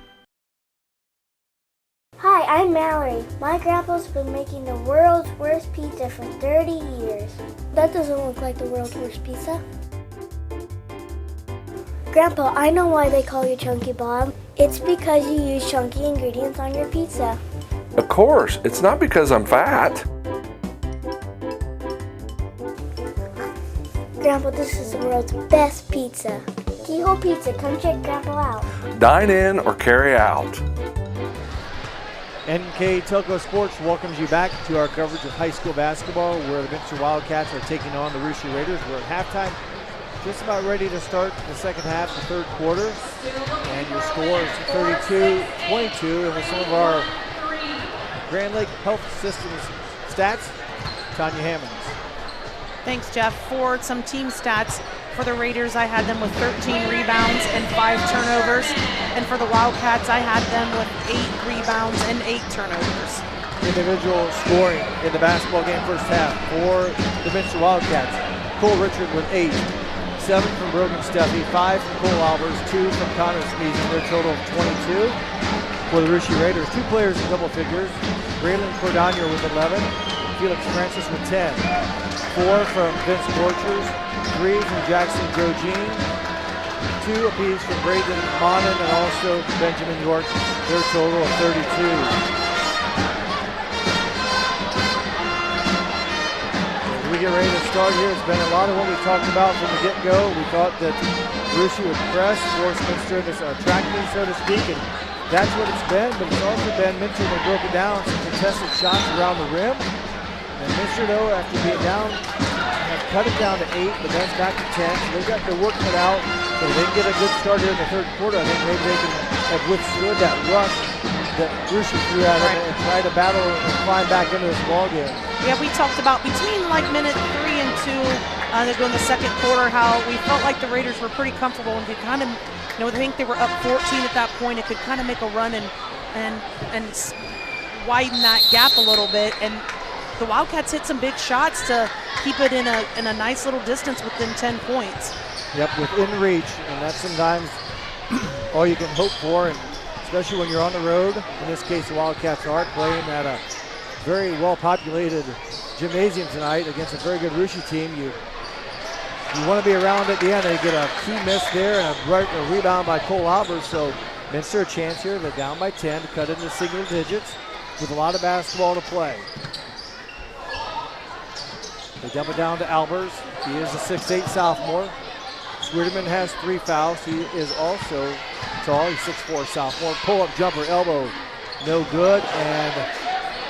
Hi, I'm Mallory. My grandpa's been making the world's worst pizza for 30 years. That doesn't look like the world's worst pizza. Grandpa, I know why they call you Chunky Bob. It's because you use chunky ingredients on your pizza. Of course, it's not because I'm fat. Grandpa, this is the world's best pizza. Keyhole Pizza, come check Grandpa out. Dine in or carry out. NK Telco Sports welcomes you back to our coverage of high school basketball, where the Minster Wildcats are taking on the Rouge Raiders. We're at halftime, just about ready to start the second half, the third quarter. And your score is 32-22. And with some of our Grand Lake Health Systems stats, Tanya Hammonds. Thanks, Jeff. For some team stats, for the Raiders, I had them with 13 rebounds and 5 turnovers. And for the Wildcats, I had them with 8 rebounds and 8 turnovers. Individual scoring in the basketball game first half for the Minster Wildcats. Cole Richard with 8, 7 from Brogan Steffi, 5 from Cole Albers, 2 from Connor Sneesen, their total of 22. For the Rouge Raiders, 2 players in double figures. Braylon Cordonier with 11, Felix Francis with 10, 4 from Vince Borchers, 3 from Jackson Joe Jean, 2 apiece from Braden Monin and also Benjamin York, their total of 32. As we get ready to start here, it's been a lot of what we talked about from the get-go. We thought that Rouge would press, force Minster into tracking, so to speak, and that's what it's been, but it's also been Minster that broke it down, some contested shots around the rim. And Minster, though, after being down, have cut it down to 8, but then it's back to 10. So they're working it out. So they can get a good start here in the third quarter. I think maybe they can have withstood that rush that Rouge threw at them and try to battle and climb back into this ball game. Yeah, we talked about between like minute 3 and 2, in the second quarter, how we felt like the Raiders were pretty comfortable and could kind of, I think they were up 14 at that point. It could kind of make a run and widen that gap a little bit. And the Wildcats hit some big shots to keep it in a nice little distance within 10 points. Yep, within reach, and that's sometimes all you can hope for, and especially when you're on the road. In this case, the Wildcats are playing at a very well-populated gymnasium tonight against a very good Rouge team. You want to be around at the end. They get a key miss there and a rebound by Cole Albers. So Minster a chance here. They're down by 10 to cut into single digits with a lot of basketball to play. They dump it down to Albers. He is a 6'8 sophomore. Swierderman has 3 fouls. He is also tall. He's 6'4 sophomore. Pull-up jumper, elbow, no good, and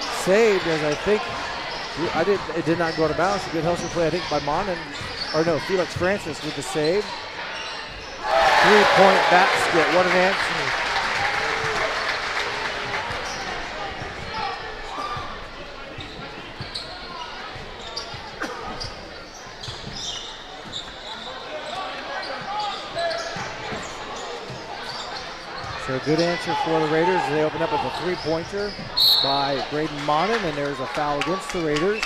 saved as I think, it did not go to bounds. A good hustle play, I think, by Felix Francis with the save. 3-point basket. What an answer. So a good answer for the Raiders. They open up with a 3-pointer by Braden Monin, and there's a foul against the Raiders.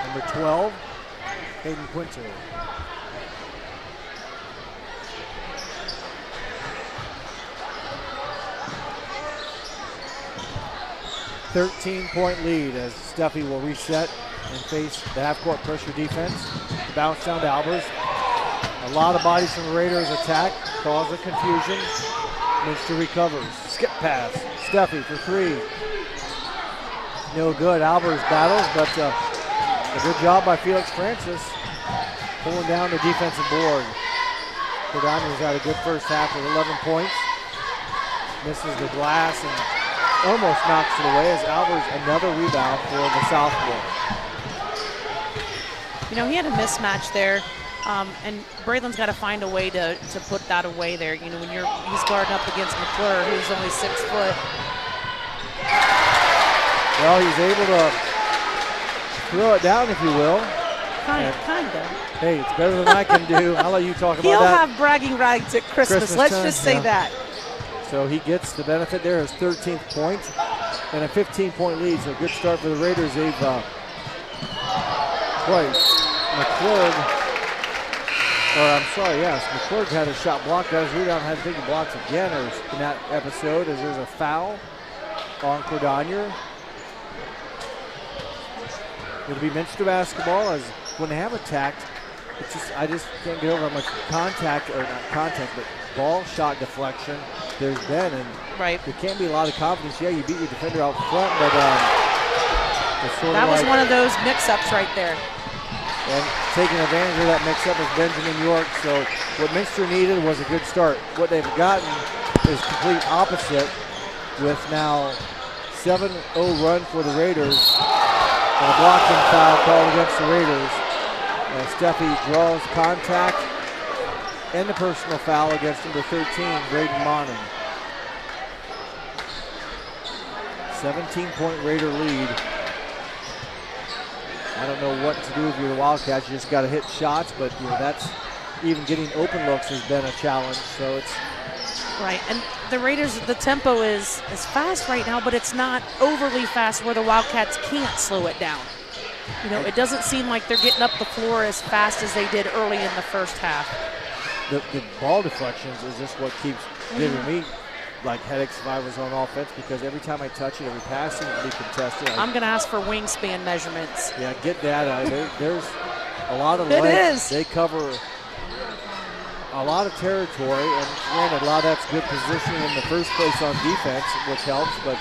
Number 12, Hayden Quinter. .13-point lead as Steffi will reset and face the half-court pressure defense. The bounce down to Albers. A lot of bodies from the Raiders attack, cause a confusion. Minster recovers. Skip pass. Steffi for 3. No good. Albers battles, but the A good job by Felix Francis pulling down the defensive board. Cordonia's had a good first half with 11 points. Misses the glass and almost knocks it away as Albers another rebound for the sophomore. You know, he had a mismatch there, and Braylon's got to find a way to put that away there. You know, when he's guarding up against McClure, who's only 6 foot. Well, he's able to throw it down, if you will. Kind of. Hey, it's better than I can do. I'll let you talk about He'll that. have bragging rights at Christmas. Let's time, just say yeah. that. So he gets the benefit there, his 13th point, and a 15-point lead. So good start for the Raiders. They've, McClurg, McClurg had a shot blocked. Got his rebound, had to take the blocks again in that episode as there's a foul on Cordonier. It'll be Minster basketball as when they have attacked, I just can't get over how much contact, or not contact, but ball shot deflection there's been, and there can't be a lot of confidence. Yeah, you beat your defender out front, but it's sort that of was like, one of those mix-ups right there. and taking advantage of that mix-up is Benjamin York. So what Minster needed was a good start. What they've gotten is complete opposite, with now 7-0 run for the Raiders and a blocking foul called against the Raiders. And Steffi draws contact and the personal foul against number 13, Braden Monning. 17-point Raider lead. I don't know what to do if you're the Wildcats. You just got to hit shots, but that's even getting open looks has been a challenge. So it's right. And the Raiders, the tempo is fast right now, but it's not overly fast where the Wildcats can't slow it down. You know, it doesn't seem like they're getting up the floor as fast as they did early in the first half. The ball deflections is just what keeps giving me like headaches if I was on offense, because every time I touch it, every pass seems to be contested. I'm going to ask for wingspan measurements. Yeah, get that. There's a lot of It length. is. They cover a lot of territory, and granted, a lot of that's good positioning in the first place on defense, which helps, but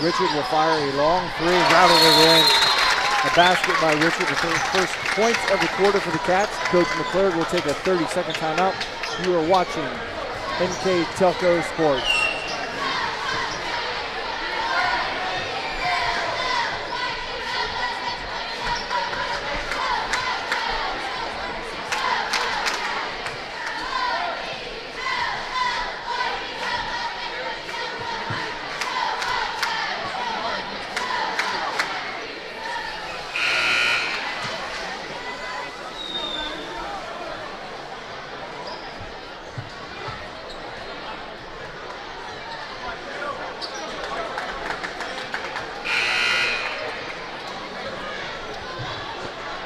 Richard will fire a long three, rattle it in. A basket by Richard, the first points of the quarter for the Cats. Coach McClurg will take a 30-second timeout. You are watching NK Telco Sports.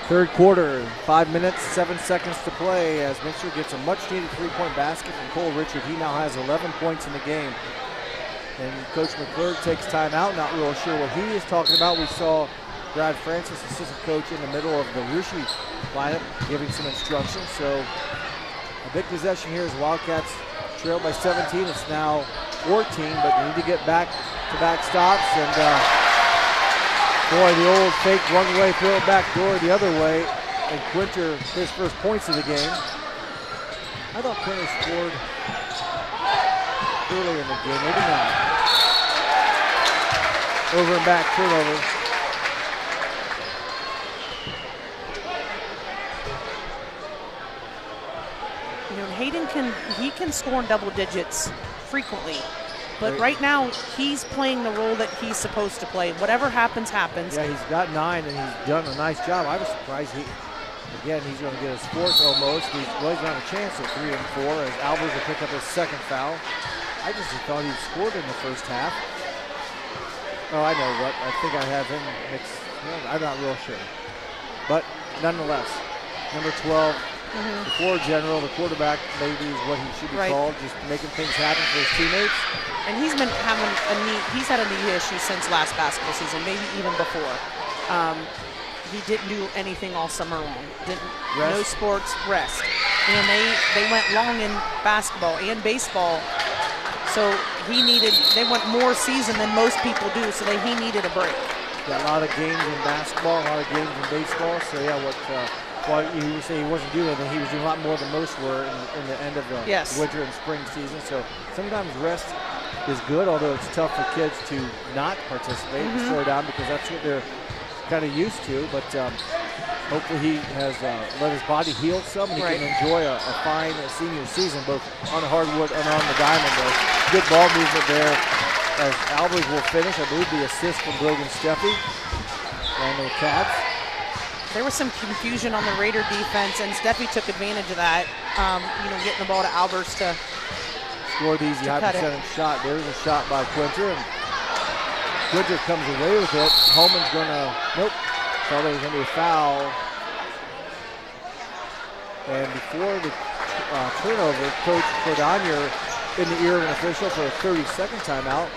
Third quarter, 5 minutes, 7 seconds to play as Minster gets a much-needed three-point basket from Cole Richard. He now has 11 points in the game. And Coach McClurg takes time out, not real sure what he is talking about. We saw Brad Francis, assistant coach, in the middle of the Rushi lineup, giving some instructions. So a big possession here as Wildcats trail by 17. It's now 14, but they need to get back-to-back stops. And boy, the old fake one-way, throw it back door the other way, and Quinter, his first points of the game. I thought Quinter scored earlier in the game, maybe not. Over and back turnover. You know, Hayden can score in double digits frequently. But right now, he's playing the role that he's supposed to play. Whatever happens, happens. Yeah, he's got 9, and he's done a nice job. I was surprised he's going to get his fourth almost. He's not a chance at 3 and 4 as Albers will pick up his second foul. I just thought he scored in the first half. Oh, I know what. I think I have him mixed. Well, I'm not real sure. But nonetheless, number 12, the floor general, the quarterback maybe is what he should be called, just making things happen for his teammates. And he's been having he's had a knee issue since last basketball season, maybe even before. He didn't do anything all summer long. No sports, rest. And they went long in basketball and baseball. So they went more season than most people do, so he needed a break. Got a lot of games in basketball, a lot of games in baseball. So yeah, what you would say he wasn't doing, and he was doing a lot more than most were in the end of the winter and spring season. So sometimes rest is good, although it's tough for kids to not participate and slow down because that's what they're kind of used to. But hopefully he has let his body heal some and he can enjoy a fine senior season, both on the hardwood and on the diamond. Good ball movement there as Albers will finish. I believe the assist from Brogan Steffi and the Cats. There was some confusion on the Raider defense, and Steffi took advantage of that, getting the ball to Albers to score the easy high percentage shot. There's a shot by Quinter, and Quinter comes away with it. Holman's gonna, thought there was gonna be a foul. And before the turnover, Coach Cordonier in the ear of an official for a 30-second timeout.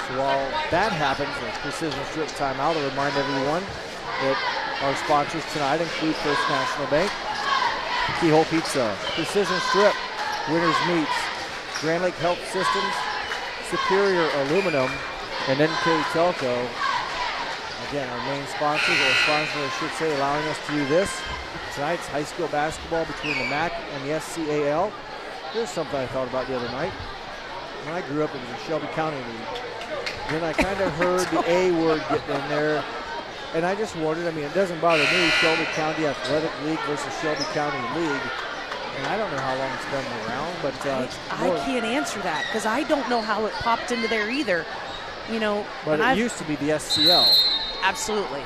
So while that happens, a precision strip timeout, I'll remind everyone that our sponsors tonight include First National Bank, Keyhole Pizza, Precision Strip, Winners Meats, Grand Lake Health Systems, Superior Aluminum, and NK Telco. Again, our main sponsors, or sponsors I should say, allowing us to do this. Tonight's high school basketball between the MAC and the SCAL. Here's something I thought about the other night. When I grew up, it was a Shelby County league. Then I kind of heard the A word getting in there. And I just wondered, it doesn't bother me, Shelby County Athletic League versus Shelby County League. And I don't know how long it's been around, but I can't answer that because I don't know how it popped into there either. But it used to be the SCL. Absolutely.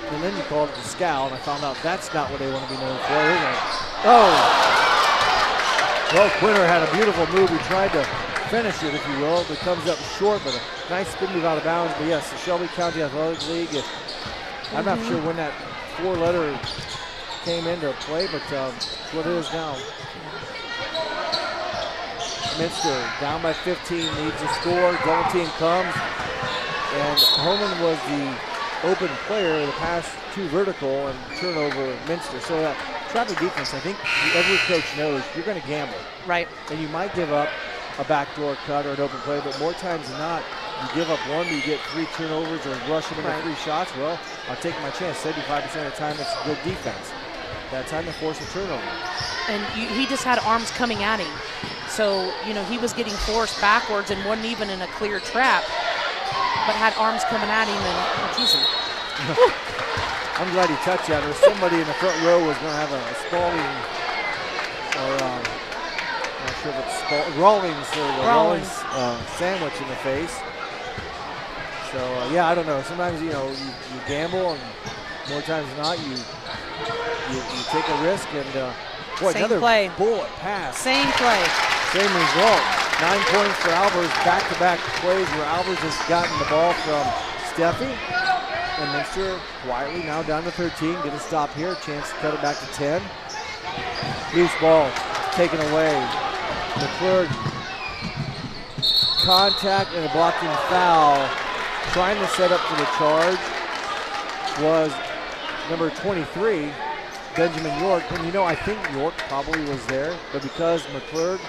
And then you called it the SCAL, and I found out that's not what they want to be known for. Well, Quinter had a beautiful move. He tried to finish it, if you will. It comes up short, but a nice spin move out of bounds. But yes, the Shelby County Athletic League. I'm not sure when that four-letter came into play, but it's what it is now. Minster down by 15, needs a score. Double team comes, and Holman was the open player the past two vertical and turnover Minster. So that traffic defense, I think every coach knows you're going to gamble. Right. And you might give up a backdoor cut or an open play, but more times than not, you give up one, you get 3 turnovers or rush them into 3 shots. Well, I'll take my chance. 75% of the time, it's good defense. That time to force a turnover. And he just had arms coming at him. So, he was getting forced backwards and wasn't even in a clear trap, but had arms coming at him and teasing. I'm glad he touched that. Or somebody in the front row was going to have a Spalding or I'm not sure if it's Rawlings sandwich in the face. So, I don't know. Sometimes, you gamble, and more times than not, you take a risk. And, another play. Bullet pass. Same play. Same result. 9 points for Albers. Back-to-back plays where Albers has gotten the ball from Steffi. And Minster quietly now down to 13. Get a stop here. Chance to cut it back to 10. Loose ball taken away. McClure. Contact and a blocking foul. Trying to set up for the charge was number 23, Benjamin York. And I think York probably was there, but because McClure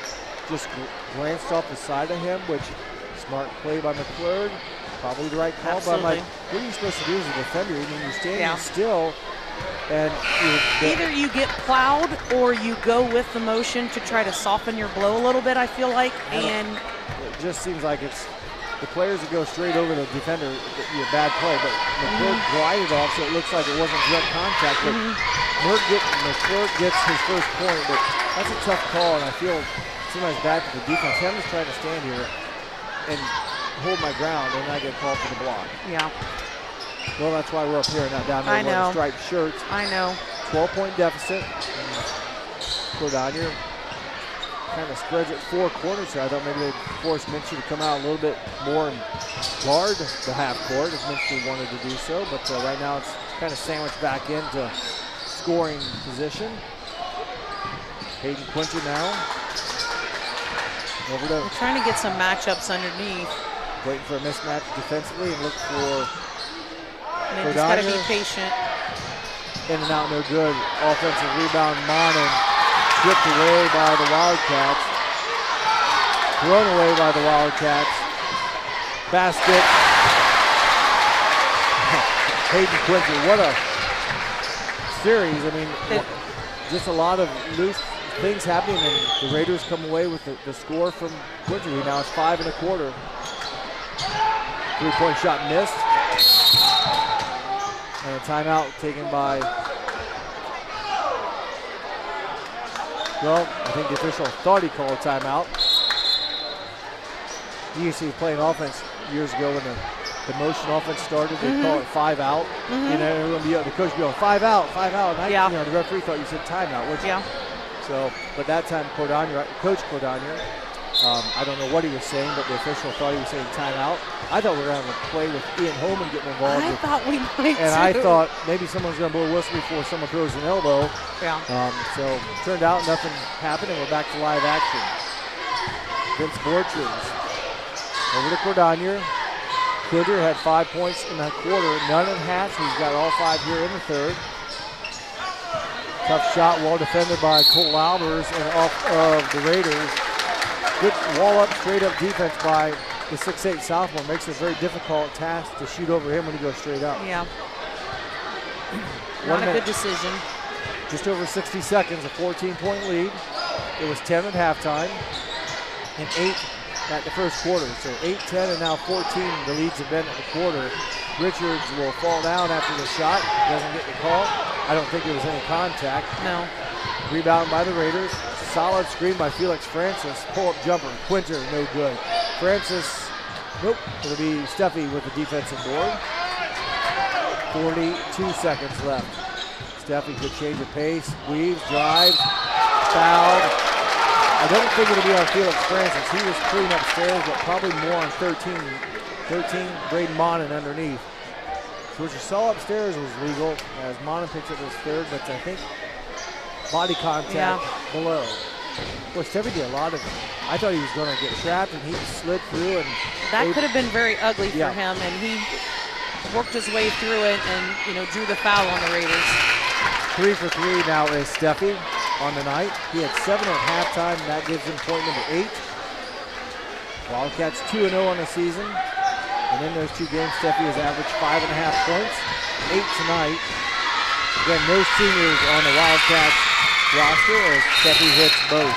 just glanced off the side of him, which smart play by McClure, probably the right call. Absolutely. But I'm like, what are you supposed to do as a defender? You're standing still, and either you get plowed or you go with the motion to try to soften your blow a little bit, I feel like. And it just seems like it's the players that go straight over the defender, bad play, but McClure glided off, so it looks like it wasn't direct contact. But McClure gets his first point, but that's a tough call, and I feel sometimes bad for the defense. I'm just trying to stand here and hold my ground, and I get called for the block. Yeah. Well, that's why we're up here, not down there wearing striped shirts. I know. 12-point deficit. Cordonier kind of spreads it 4 corners here. I thought maybe they'd force Minster to come out a little bit more and guard the half court if Minster wanted to do so. But right now it's kind of sandwiched back into scoring position. Hayden Quinter now. Over to. We're trying to get some matchups underneath. Waiting for a mismatch defensively and look for. They just got to be patient. In and out, no good. Offensive rebound, Monin. Stripped away by the Wildcats. Thrown away by the Wildcats. Basket. Hayden Quincy, what a series. I mean, just a lot of loose things happening, and the Raiders come away with the score from Quincy. Now it's 5 1/4. 3-point shot missed. And a timeout taken by, well, I think the official thought he called a timeout. He used to be playing offense years ago when the motion offense started. They call it 5 out. You know, the coach would be going 5 out, 5 out. And you know, the referee thought you said timeout. So, but that time Coach Cordonier, I don't know what he was saying, but the official thought he was saying timeout. I thought we were going to have a play with Ian Holman getting involved. I thought we might and too. I thought maybe someone's going to blow a whistle before someone throws an elbow. So turned out nothing happened, and we're back to live action. Vince Borchers over to Cordonier. Quinter had 5 points in that quarter, none in half. He's got all 5 here in the third. Tough shot, well defended by Cole Albers and off of the Raiders. Good wall-up, straight-up defense by the 6'8 sophomore. Makes it a very difficult task to shoot over him when he goes straight up. Yeah. Not a good decision. Just over 60 seconds, a 14-point lead. It was 10 at halftime and 8 at the first quarter. So 8, 10, and now 14 the leads have been at the quarter. Richards will fall down after the shot. Doesn't get the call. I don't think there was any contact. No. Rebound by the Raiders. Solid screen by Felix Francis. Pull-up jumper. Quinter, no good. Francis, nope. It'll be Steffi with the defensive board. 42 seconds left. Steffi could change the pace. Weaves, drives, fouled. I don't think it'll be on Felix Francis. He was clean upstairs, but probably more on 13, Braden Monin underneath. So what you saw upstairs was legal as Monin picks up his third, but I think body contact below. Boy, Steffi did a lot of it. I thought he was going to get trapped, and he slid through. And that could have been very ugly for him, and he worked his way through it and, drew the foul on the Raiders. 3 for 3 now is Steffi on the night. He had 7 at halftime, and that gives him point number 8. Wildcats 2-0 on the season. And in those 2 games, Steffi has averaged 5.5 points, 8 tonight. Again, no seniors on the Wildcats roster as Steffi hits both.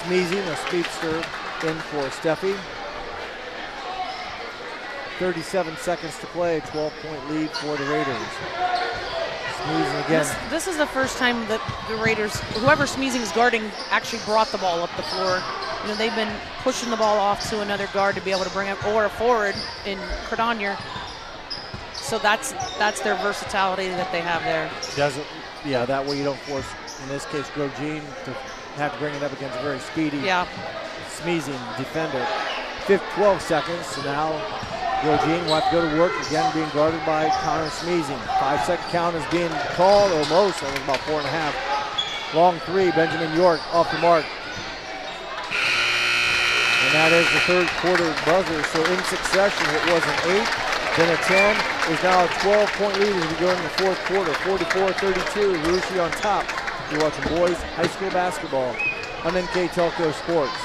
Smeezing, a speedster, in for Steffi. 37 seconds to play, 12-point lead for the Raiders. Smeezing again. This is the first time that the Raiders, whoever Smeezing is guarding, actually brought the ball up the floor. They've been pushing the ball off to another guard to be able to bring up, or a forward in Cordonier. So that's their versatility that they have there. That way you don't force, in this case, Grosjean to have to bring it up against a very speedy Smeezing defender. 12 seconds, so now Grosjean will have to go to work, again being guarded by Connor Smeezing. 5-second count is being called, almost, that was about 4.5. Long 3, Benjamin York off the mark. And that is the third quarter buzzer, so in succession it was an 8, then a 10, is now a 12-point lead as we go into the fourth quarter. 44-32, Rushi on top. You're watching boys high school basketball on NK Telco Sports.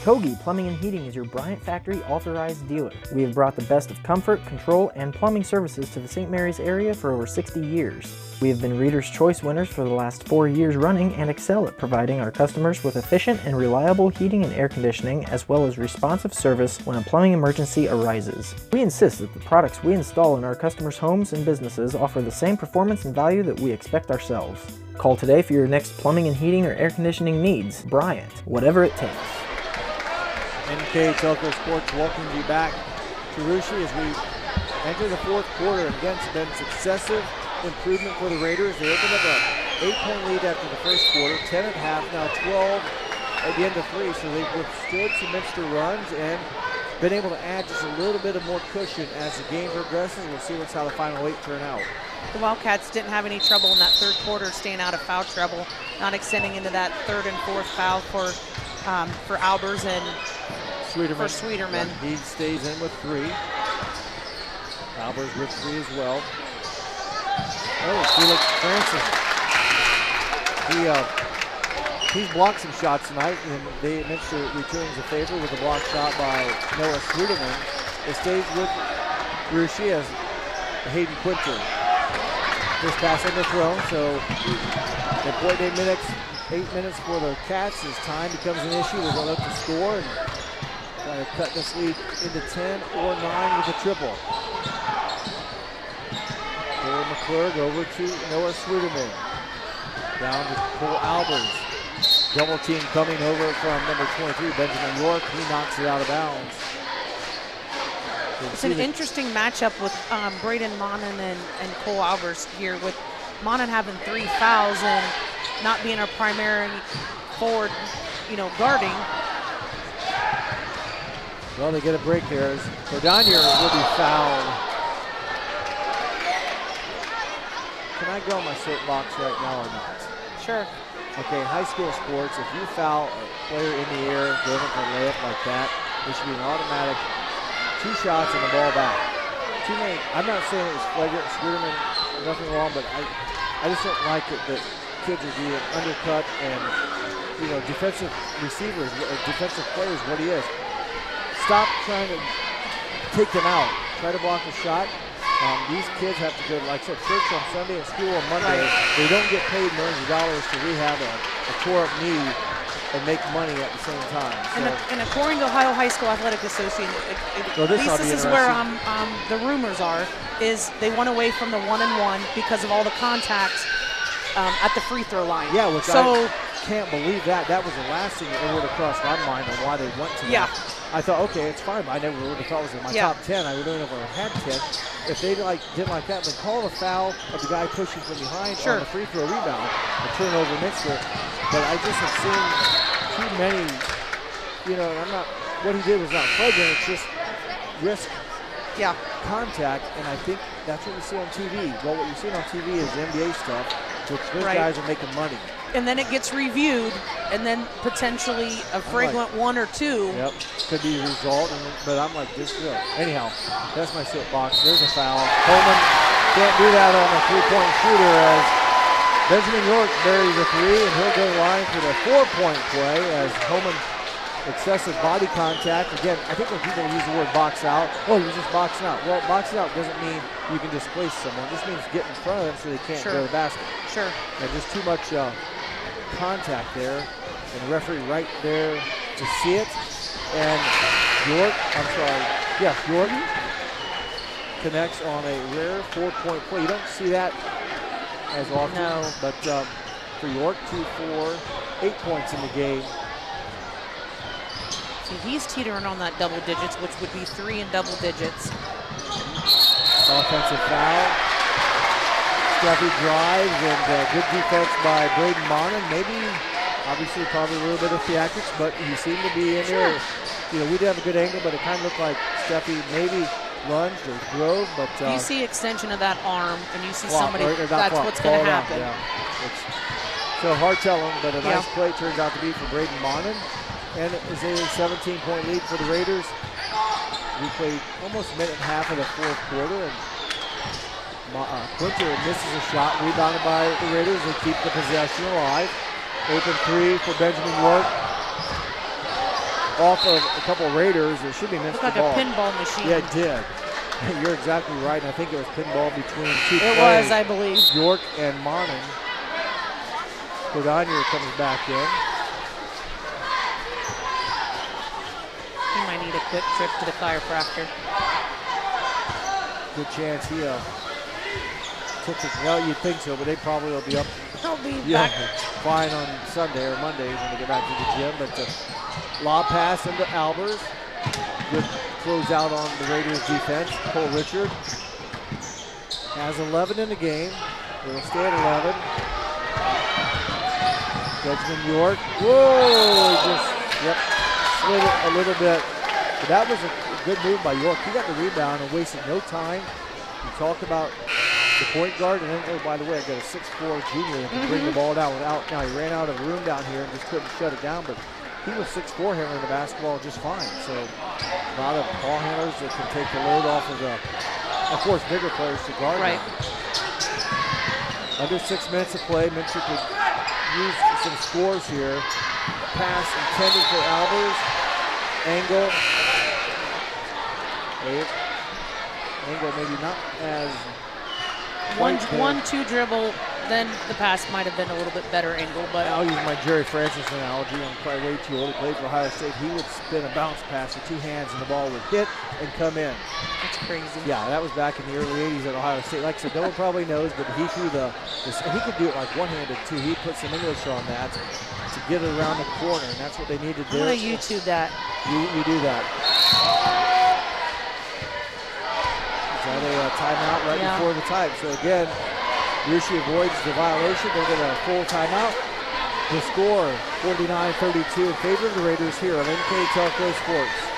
Kogi Plumbing and Heating is your Bryant Factory authorized dealer. We have brought the best of comfort, control, and plumbing services to the St. Mary's area for over 60 years. We have been Reader's Choice winners for the last 4 years running and excel at providing our customers with efficient and reliable heating and air conditioning, as well as responsive service when a plumbing emergency arises. We insist that the products we install in our customers' homes and businesses offer the same performance and value that we expect ourselves. Call today for your next plumbing and heating or air conditioning needs. Bryant, whatever it takes. NK Telco Sports welcomes you back to Rushi as we enter the fourth quarter. And again, it's been successive improvement for the Raiders. They opened up an 8-point lead after the first quarter, 10 at half, now 12 at the end of 3. So they've withstood some Minster runs and been able to add just a little bit of more cushion as the game progresses. We'll see how the final 8 turn out. The Wildcats didn't have any trouble in that third quarter, staying out of foul trouble, not extending into that third and fourth foul for Albers and Sweeterman. He stays in with 3. Albers with 3 as well. Oh, Felix Francis. He's blocked some shots tonight, and Minster returns a favor with a block shot by Noah Schruderman. It stays with Rushi as Hayden Quinter. This pass underthrown, so they played 8 minutes for the Cats. As time becomes an issue, they're going to look to score and try to cut this lead into 10 or 9 with a triple. Taylor McClurg over to Noah Schruderman. Down to Cole Albers. Double team coming over from number 23, Benjamin York. He knocks it out of bounds. It's an interesting matchup with Braden Monin and Cole Albers here, with Monin having 3 fouls and not being a primary forward, guarding. Well, they get a break there. Cordonier will be fouled. Can I go on my soapbox right now or not? Sure. Okay, high school sports, if you foul a player in the air, go for a layup like that, there should be an automatic 2 shots and the ball back. Too many. I'm not saying it was flagrant, Schruderman, nothing wrong, but I just don't like it that kids are being undercut and, defensive receivers, defensive players, what he is. Stop trying to take them out. Try to block the shot. These kids have to go, like I said, church on Sunday and school on Monday. Right. They don't get paid millions of dollars to rehab a tore-up knee and make money at the same time. So. And according to Ohio High School Athletic Association, at least this is where the rumors are, is they went away from the 1-and-1 because of all the contact at the free throw line. Yeah, which I can't believe that. That was the last thing that would have crossed my mind on why they went to that. I thought, okay, it's fine, but I never would have thought it was in my top 10. I would have never had 10. If they didn't like that, then call the foul of the guy pushing from behind on the free throw rebound, a turnover Minster. But I just have seen too many, and I'm not, what he did was not flagrant, it's just risk contact, and I think that's what you see on TV. Well, what you're seeing on TV is NBA stuff, which those guys are making money. And then it gets reviewed, and then potentially a flagrant 1 or 2. Yep, could be the result, but I'm like, this good. Anyhow, that's my soapbox. There's a foul. Coleman can't do that on a 3-point shooter as Benjamin York buries a 3, and he'll go to the line for the 4-point play as Coleman excessive body contact. Again, I think when people use the word box out, you're just boxing out. Well, boxing out doesn't mean you can displace someone. It just means get in front of them so they can't go to the basket. Sure. And just too much contact there, and the referee right there to see it. And York connects on a rare 4-point play. You don't see that as often. No. But for York, 2, 4, 8 points in the game. See, he's teetering on that double digits, which would be 3 in double digits. Offensive foul. Scrappy drives and good defense by Braden Monin. Maybe, obviously, probably a little bit of theatrics, but he seemed to be in there. We did have a good angle, but it kind of looked like Steffi maybe lunged or drove. But you see extension of that arm, and you see somebody. That's what's going to happen. So hard telling, but a nice play turns out to be for Braden Monin, and it is a 17-point lead for the Raiders. We played almost a minute and a half of the fourth quarter, and Quinter misses a shot, rebounded by the Raiders. They keep the possession alive. Open 3 for Benjamin York. Off of a couple of Raiders, it should be missed the ball. Like a pinball machine. Yeah, it did. You're exactly right, and I think it was pinball between 2 players. It was, I believe. York and Monin. Cordonier comes back in. He might need a quick trip to the chiropractor. Good chance he took it. Well, you'd think so, but they probably will be up. They'll be back fine on Sunday or Monday when they get back to the gym. But lob pass into Albers. Good close out on the Raiders defense. Cole Richard has 11 in the game. They'll stay at 11. Benjamin York. Whoa! Just slid it a little bit. But that was a good move by York. He got the rebound and wasted no time. You talk about the point guard, and then, by the way, I got a 6'4" junior that can bring the ball down without. Now, he ran out of room down here and just couldn't shut it down, but he was 6'4" handling the basketball just fine. So, a lot of ball handlers that can take the load off of the, of course, bigger players to guard. Right. Under 6 minutes of play. Minster could use some scores here. Pass intended for Albers. Angle. Angle maybe not as one-two dribble, then the pass might have been a little bit better angle, but I'll use my Jerry Francis analogy. I'm probably way too old. He played for Ohio State. He would spin a bounce pass with 2 hands and the ball would hit and come in. That's crazy. Yeah, that was back in the early 80s at Ohio State. Like I said, no one probably knows, but he threw he could do it like one-handed too. He put some English on that to get it around the corner, and that's what they need to do. I'm going to YouTube that. You do that. Is that a timeout right before the time? So again, Russia avoids the violation. They'll get a full timeout. The score, 49-32 in favor of the Raiders here on NK Telco Sports.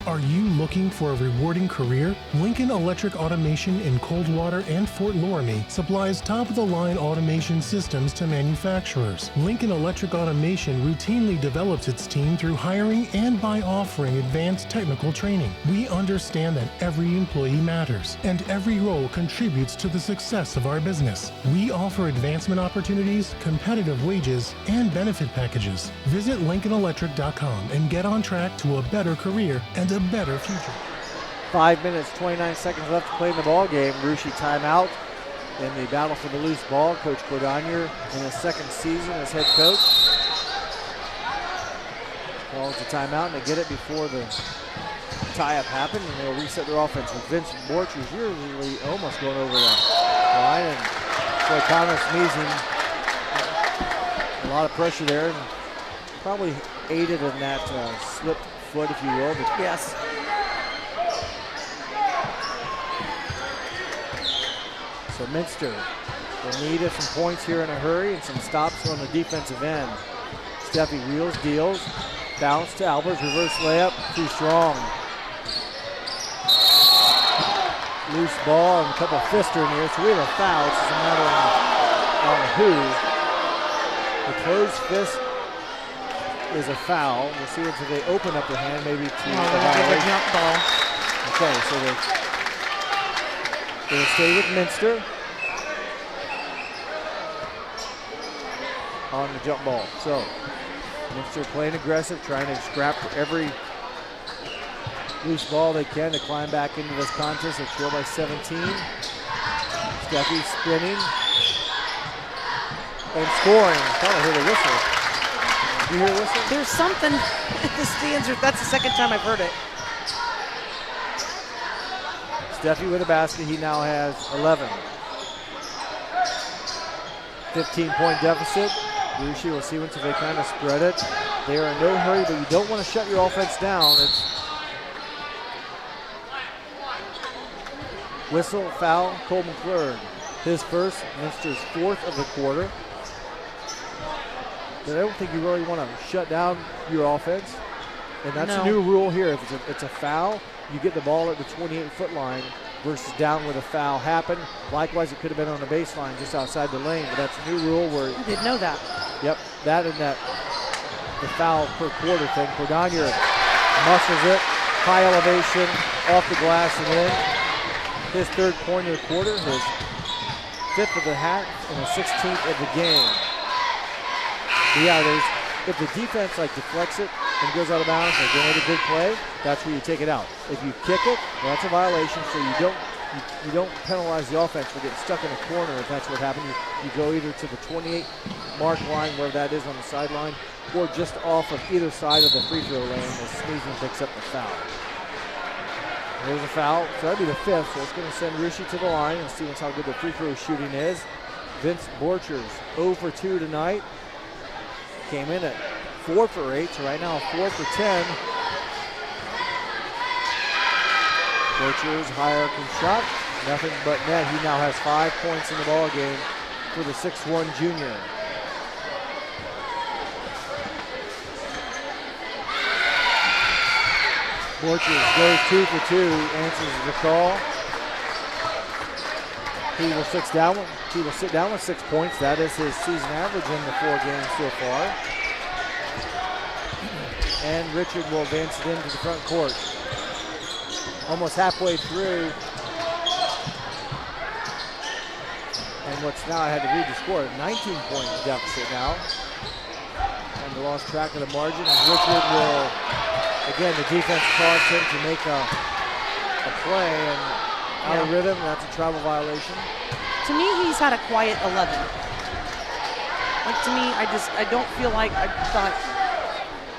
Are you looking for a rewarding career? Lincoln Electric Automation in Coldwater and Fort Loramie supplies top-of-the-line automation systems to manufacturers. Lincoln Electric Automation routinely develops its team through hiring and by offering advanced technical training. We understand that every employee matters, and every role contributes to the success of our business. We offer advancement opportunities, competitive wages, and benefit packages. Visit LincolnElectric.com and get on track to a better career and a better future. 5 minutes, 29 seconds left to play in the ball game. Russia timeout in the battle for the loose ball. Coach Cordonier in his second season as head coach. Calls the timeout and they get it before the tie-up happened, and they'll reset their offense with Vince Borchers. You're really almost going over the line, and boy, Connor sneezing. A lot of pressure there, and probably aided in that slipped foot, if you will. But yes. So Minster will need some points here in a hurry and some stops on the defensive end. Steffi wheels, deals, bounce to Albers, reverse layup, too strong. Loose ball and a couple of fister in here, so we have a foul. It's just a matter on who. The closed fist is a foul. We'll see until they open up their hand, maybe to a jump ball. Okay, so they'll stay with Minster on the jump ball. So Minster playing aggressive, trying to scrap every loose ball they can to climb back into this contest. They trail by 17. Steffi spinning and scoring. I thought I heard a whistle. You hear a whistle? There's something in the stands. That's the second time I've heard it. Steffi with a basket. He now has 11. 15-point deficit. Russia will see once if they kind of spread it. They are in no hurry, but you don't want to shut your offense down. It's whistle, foul, Cole McClure. His first, Minster's fourth of the quarter. But I don't think you really want to shut down your offense. And that's a new rule here. If it's a foul, you get the ball at the 28-foot line versus down where the foul happened. Likewise, it could have been on the baseline just outside the lane, but that's a new rule where... I didn't know that. Yep, that and that, the foul per quarter thing. Cordonier muscles it, high elevation, off the glass and in. His third point of the quarter, his fifth of the hat, and the 16th of the game. But yeah, if the defense deflects it and goes out of bounds, like they made a good play, that's where you take it out. If you kick it, well, that's a violation, so you don't penalize the offense for getting stuck in a corner if that's what happened. You go either to the 28 mark line, where that is on the sideline, or just off of either side of the free throw lane as Sneezing picks up the foul. There's a foul, so that'd be the fifth, so it's going to send Russia to the line and see how good the free throw shooting is. Vince Borchers, 0 for 2 tonight. Came in at 4 for 8, so right now 4 for 10. Borchers, high-arcing shot, nothing but net. He now has 5 points in the ball game for the 6'1 junior. Borchers goes 2 for 2, answers the call. He will sit down with 6 points. That is his season average in the 4 games so far. and Richard will advance it into the front court. Almost halfway through. And what's now, I had to read the score, 19-point deficit now. And they lost track of the margin. And Richard will, again, the defense caused him to make a play and out of rhythm. That's a travel violation. To me, he's had a quiet 11. Like, to me, I don't feel like I thought.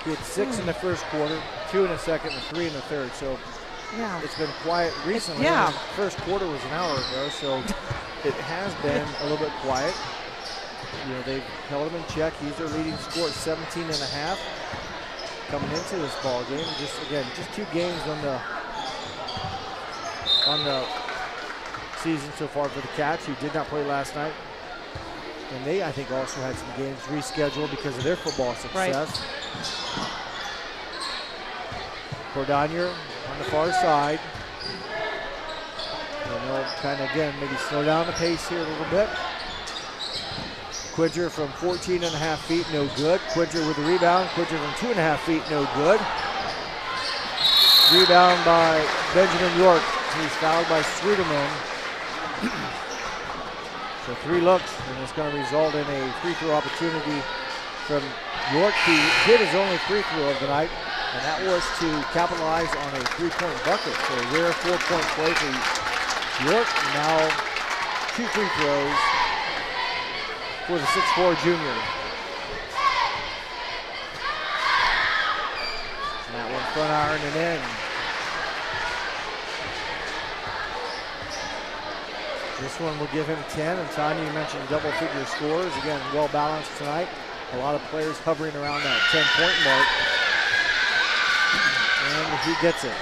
He had 6 in the first quarter, 2 in the second, and 3 in the third. So it's been quiet recently. The first quarter was an hour ago, so it has been a little bit quiet. You know, they've held him in check. He's their leading scorer at 17.5 coming into this ball game. Just 2 games on the season so far for the Cats, who did not play last night. And they, I think, also had some games rescheduled because of their football success. Cordonier on the far side. And they'll kind of, again, maybe slow down the pace here a little bit. Quidger from 14.5 feet, no good. Quidger with the rebound. Quidger from 2.5 feet, no good. Rebound by Benjamin York. He's fouled by Sweeterman. So 3 looks, and it's going to result in a free throw opportunity from York. He hit his only free throw of the night, and that was to capitalize on a 3-point bucket. So a rare 4-point play for York. Now 2 free throws for the 6'4" junior. And that one front iron and in. This one will give him 10, and Tanya, you mentioned double-figure scores. Again, well-balanced tonight. A lot of players hovering around that 10-point mark. And he gets it.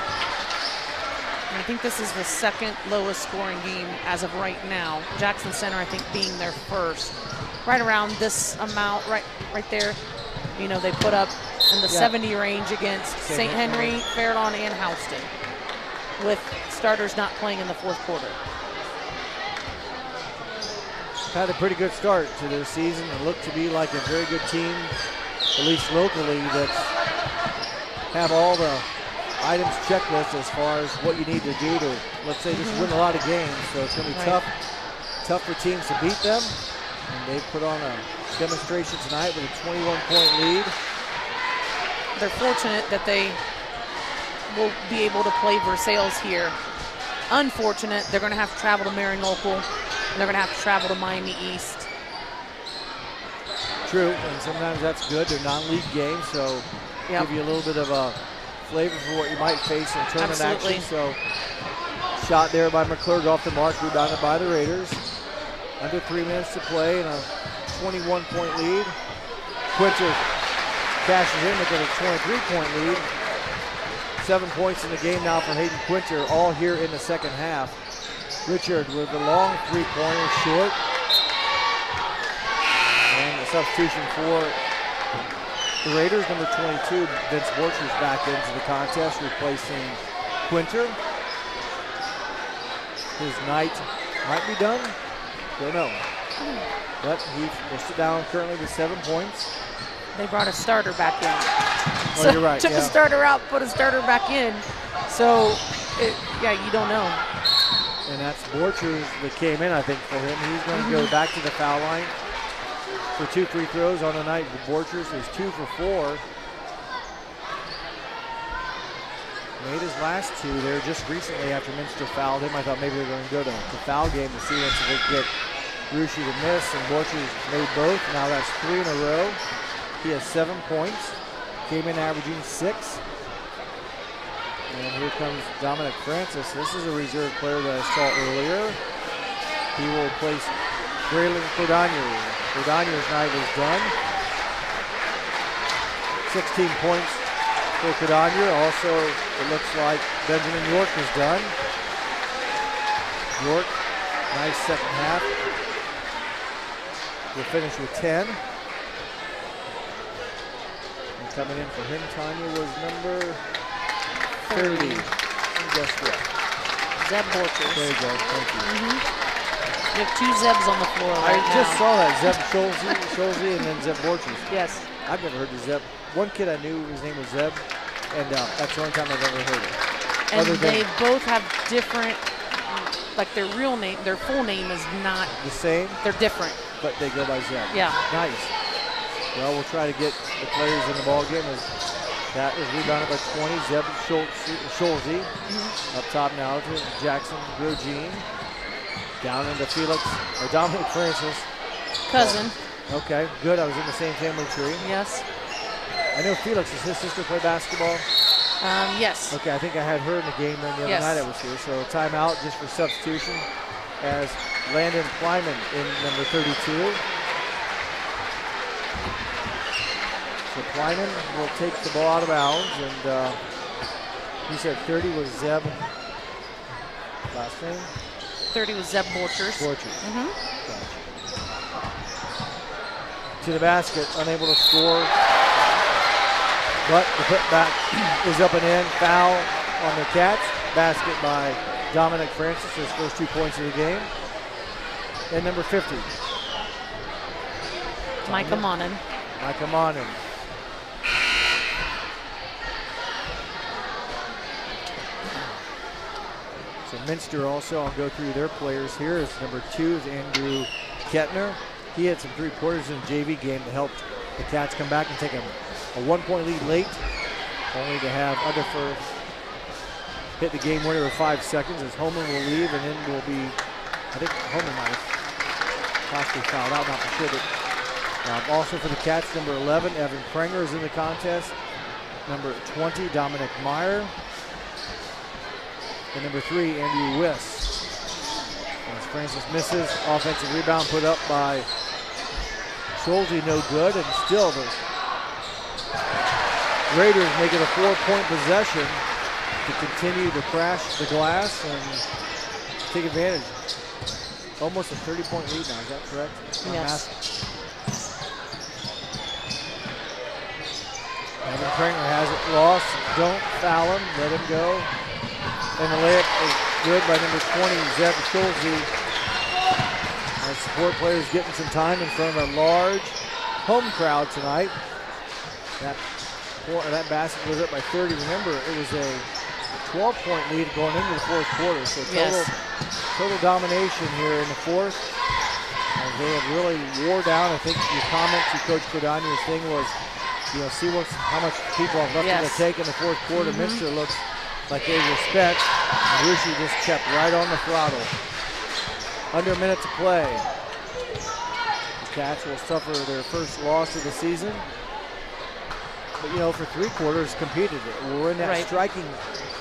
I think this is the second lowest scoring game as of right now. Jackson Center, I think, being their first. Right around this amount, right there. You know, they put up in the 70 range against St. Henry, Fairlawn, and Houston, with starters not playing in the fourth quarter. Had a pretty good start to their season and looked to be like a very good team, at least locally, that have all the items checklist as far as what you need to do to, let's say, just win a lot of games. So it's going to be tough for teams to beat them. And they've put on a demonstration tonight with a 21-point lead. They're fortunate that they will be able to play Versailles here. Unfortunate, they're going to have to travel to Marion Local, and they're going to have to travel to Miami East. True, and sometimes that's good. They're non-league games, so give you a little bit of a flavor for what you might face in tournament action. So, shot there by McClurg off the mark, rebounded by the Raiders. Under 3 minutes to play and a 21-point lead. Quinter cashes in to get a 23-point lead. 7 points in the game now for Hayden Quinter, all here in the second half. Richard with the long 3-pointer, short. And the substitution for the Raiders, number 22, Vince Borchers back into the contest, replacing Quinter. His night might be done, don't know. But he's sit down currently with 7 points. They brought a starter back in. Oh, So you're right. took a starter out, put a starter back in. So, you don't know. And that's Borchers that came in, I think, for him. He's going to go back to the foul line for 2 free throws on the night. Borchers is 2 for 4. Made his last 2 there just recently after Minster fouled him. I thought maybe they were going to go to the foul game to see if they could get Ruschi to miss, and Borchers made both. Now that's 3 in a row. He has 7 points. Came in averaging 6. And here comes Dominic Francis. This is a reserve player that I saw earlier. He will replace Braylon Cordonier. Cordonier's night is done. 16 points for Cordonier. Also, it looks like Benjamin York is done. York, nice second half. We'll finish with 10. And coming in for him, Tanya, was number 30. And guess what? Zeb Borchers. There you go. Thank you. You have 2 Zebs on the floor right now. I just saw that. Zeb Scholze and then Zeb Borchers. Yes. I've never heard of Zeb one kid I knew, his name was Zeb, and that's the only time I've ever heard it. And they both have different, like their real name, their full name is not the same. They're different. But they go by Zeb. Yeah. Nice. Well, we'll try to get the players in the ball game. That is rebounded by 20. Zeb Schulze up top now to Jackson Grogine. Down into Felix, or Dominic Francis. Cousin. Okay, good. I was in the same family tree. Yes. I know Felix, does his sister play basketball? Yes. Okay, I think I had her in the game then the other night I was here. So timeout just for substitution as Landon Kleiman in number 32. So Kleiman will take the ball out of bounds, and he said 30 was Zeb. Last name? 30 was Zeb Borchers. Gotcha. To the basket, unable to score. But the putback is up and in. Foul on the Cats. Basket by Dominic Francis, his first 2 points of the game. And number 50. Micah Monin. Micah Monin. So Minster also, I'll go through their players here. Is number 2 is Andrew Kettner. He had some 3-quarters in the JV game to help the Cats come back and take a 1-point lead late, only to have Underfur hit the game winner with 5 seconds as Holman will leave, and then will be, I think Holman might have possibly fouled out, not for sure. But also for the Cats, number 11, Evan Prenger is in the contest. Number 20, Dominic Meyer. And number 3, Andrew Wiss. As Francis misses, offensive rebound put up by Schulze, no good, and still the Raiders make it a 4-point possession to continue to crash the glass and take advantage. Almost a 30-point lead now, is that correct? Yes. Evan Prenger has it lost. Don't foul him, let him go. And the layup is good by number 20, Zeb Schulze. Our support players getting some time in front of a large home crowd tonight. That basket was up by 30. Remember, it was a 12-point lead going into the fourth quarter. So total domination here in the fourth. And they have really wore down. I think your comment to Coach Cordania's thing was, see how much people have left in the take in the fourth quarter. Minster looks like they respect. And Rushi just kept right on the throttle. Under a minute to play. The Cats will suffer their first loss of the season. But, for 3 quarters, competed. We're in that striking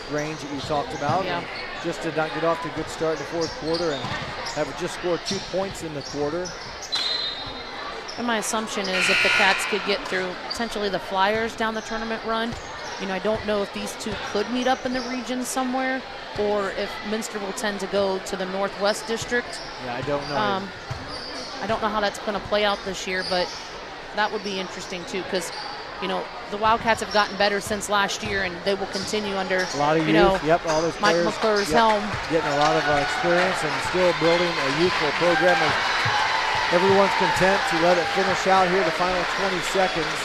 range that you talked about. Yeah. Just did not get off to a good start in the fourth quarter and have just scored 2 points in the quarter. And my assumption is if the Cats could get through potentially the Flyers down the tournament run, I don't know if these two could meet up in the region somewhere or if Minster will tend to go to the Northwest District. Yeah, I don't know. I don't know how that's going to play out this year, but that would be interesting too because, the Wildcats have gotten better since last year and they will continue under, a lot of youth. All those Mike players, McClure's helm. Getting a lot of experience and still building a youthful program. Everyone's content to let it finish out here the final 20 seconds.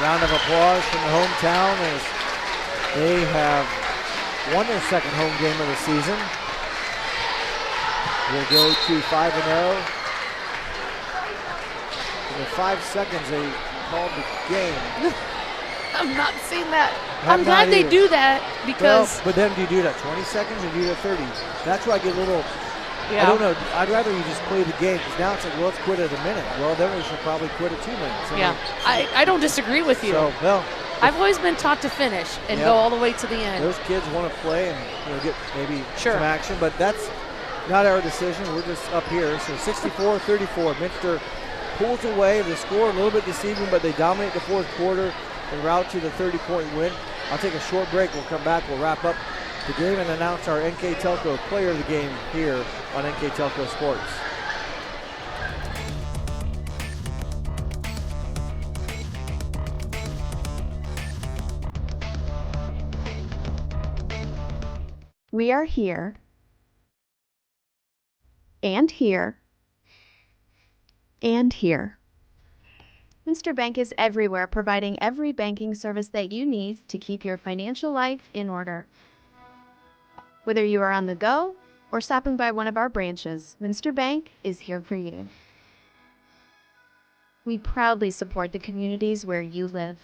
Round of applause from the hometown as they have won their second home game of the season. We'll go to 5-0. In the 5 seconds they called the game. I'm not seeing that. I'm glad they do that because. Well, but then do you do that 20 seconds or do you do that 30? That's why I get a little. Yeah. I don't know. I'd rather you just play the game because now it's like, well, let's quit at a minute. Well, then we should probably quit at 2 minutes. I don't disagree with you. So, I've always been taught to finish and go all the way to the end. Those kids want to play and get maybe some action, but that's not our decision. We're just up here. So 64-34. Minster pulls away. The score a little bit deceiving, but they dominate the fourth quarter and route to the 30-point win. I'll take a short break. We'll come back. We'll wrap up the game and announce our NK Telco player of the game here on NK Telco Sports. We are here and here and here. Minster Bank is everywhere, providing every banking service that you need to keep your financial life in order. Whether you are on the go or stopping by one of our branches, Minster Bank is here for you. We proudly support the communities where you live.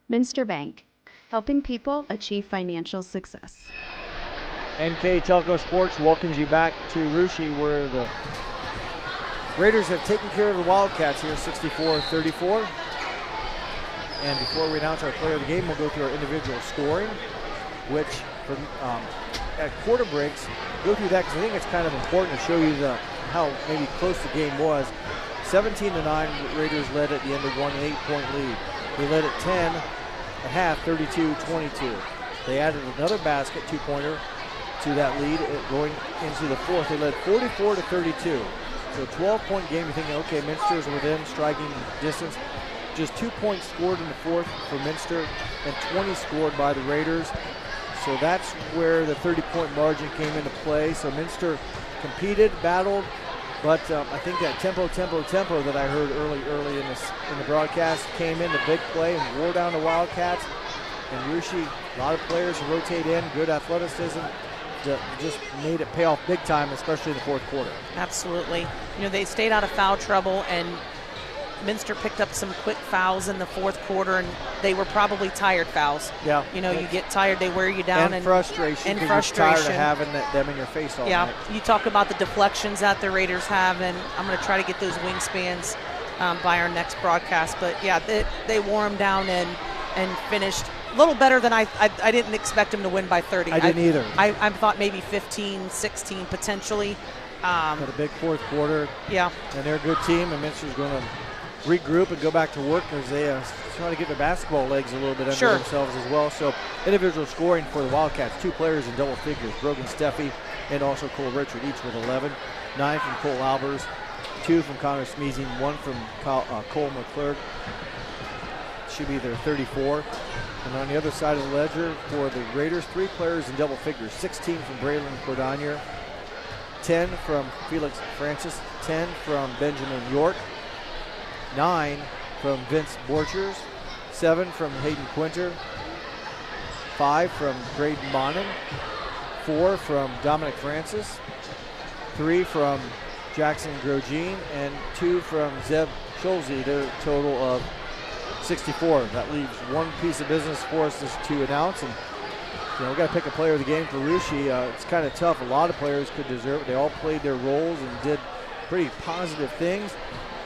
Minster Bank, helping people achieve financial success. NK Telco Sports welcomes you back to Russia, where the Raiders have taken care of the Wildcats here, 64-34. And before we announce our player of the game, we'll go through our individual scoring, which from at quarter breaks, go through that because I think it's kind of important to show you how maybe close the game was. 17-9, Raiders led at the end of one, an 8-point lead. They led at 10 at half, 32-22. They added another basket, two-pointer, to that lead going into the fourth. They led 44-32. So a 12-point game. You're thinking, okay, Minster's within striking distance. Just 2 points scored in the fourth for Minster and 20 scored by the Raiders. So that's where the 30-point margin came into play. So Minster competed, battled, but I think that tempo that I heard early in the broadcast came in the big play and wore down the Wildcats. And Russia, a lot of players who rotate in, good athleticism, just made it pay off big time, especially in the fourth quarter. Absolutely. You know, they stayed out of foul trouble, and Minster picked up some quick fouls in the fourth quarter, and they were probably tired fouls. Yeah. You know, you get tired, they wear you down. And frustration. You're tired of having them in your face all night. You talk about the deflections that the Raiders have, and I'm going to try to get those wingspans by our next broadcast. But, yeah, they wore them down and finished a little better than I didn't expect them to win by 30. I didn't either. I thought maybe 15, 16 potentially. Had a big fourth quarter. Yeah. And they're a good team, and Minster's going to regroup and go back to work because they try to get their basketball legs a little bit under themselves as well. So individual scoring for the Wildcats, 2 players in double figures, Brogan Steffi and also Cole Richard, each with 11. 9 from Cole Albers, 2 from Connor Smeezing, 1 from Cole McClurg. Should be their 34. And on the other side of the ledger for the Raiders, 3 players in double figures, 16 from Braylon Cordonier, 10 from Felix Francis, 10 from Benjamin York, 9 from Vince Borchers, 7 from Hayden Quinter, 5 from Braden Bonin, 4 from Dominic Francis, 3 from Jackson Grogine, and 2 from Zeb Schulze. Their total of 64. That leaves one piece of business for us to announce, and we got to pick a player of the game for Russia. It's kind of tough. A lot of players could deserve it. They all played their roles and did pretty positive things.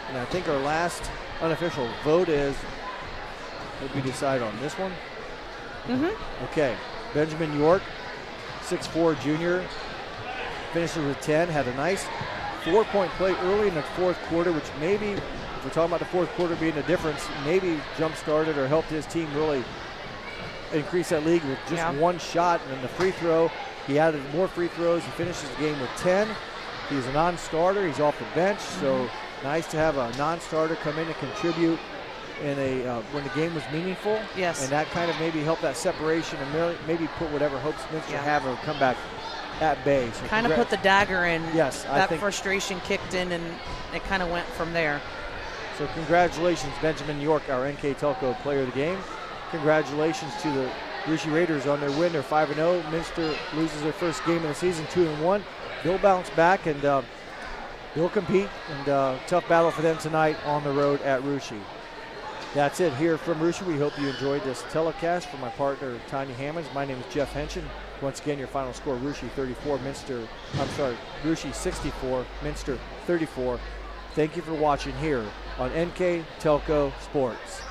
And I think our last unofficial vote is, what did we decide on this one? Mm-hmm. Okay, Benjamin York, 6'4" junior, finishes with 10, had a nice 4-point play early in the fourth quarter, which maybe, if we're talking about the fourth quarter being the difference, maybe jump-started or helped his team really increase that lead with just one shot. And then the free throw, he added more free throws. He finishes the game with 10. He's a non-starter. He's off the bench, so nice to have a non-starter come in and contribute in when the game was meaningful. Yes. And that kind of maybe helped that separation and maybe put whatever hopes Minster have of a comeback at bay. So kind of put the dagger in. Yes. That frustration kicked in, and it kind of went from there. So congratulations, Benjamin York, our NK Telco player of the game. Congratulations to the Russia Raiders on their win. They're 5-0. Minster loses their first game of the season, 2-1. They'll bounce back, and they'll compete, and tough battle for them tonight on the road at Russia. That's it here from Russia. We hope you enjoyed this telecast. For my partner, Tanya Hammonds, my name is Jeff Henshin. Once again, your final score, Russia 64, Minster 34. Thank you for watching here on NK Telco Sports.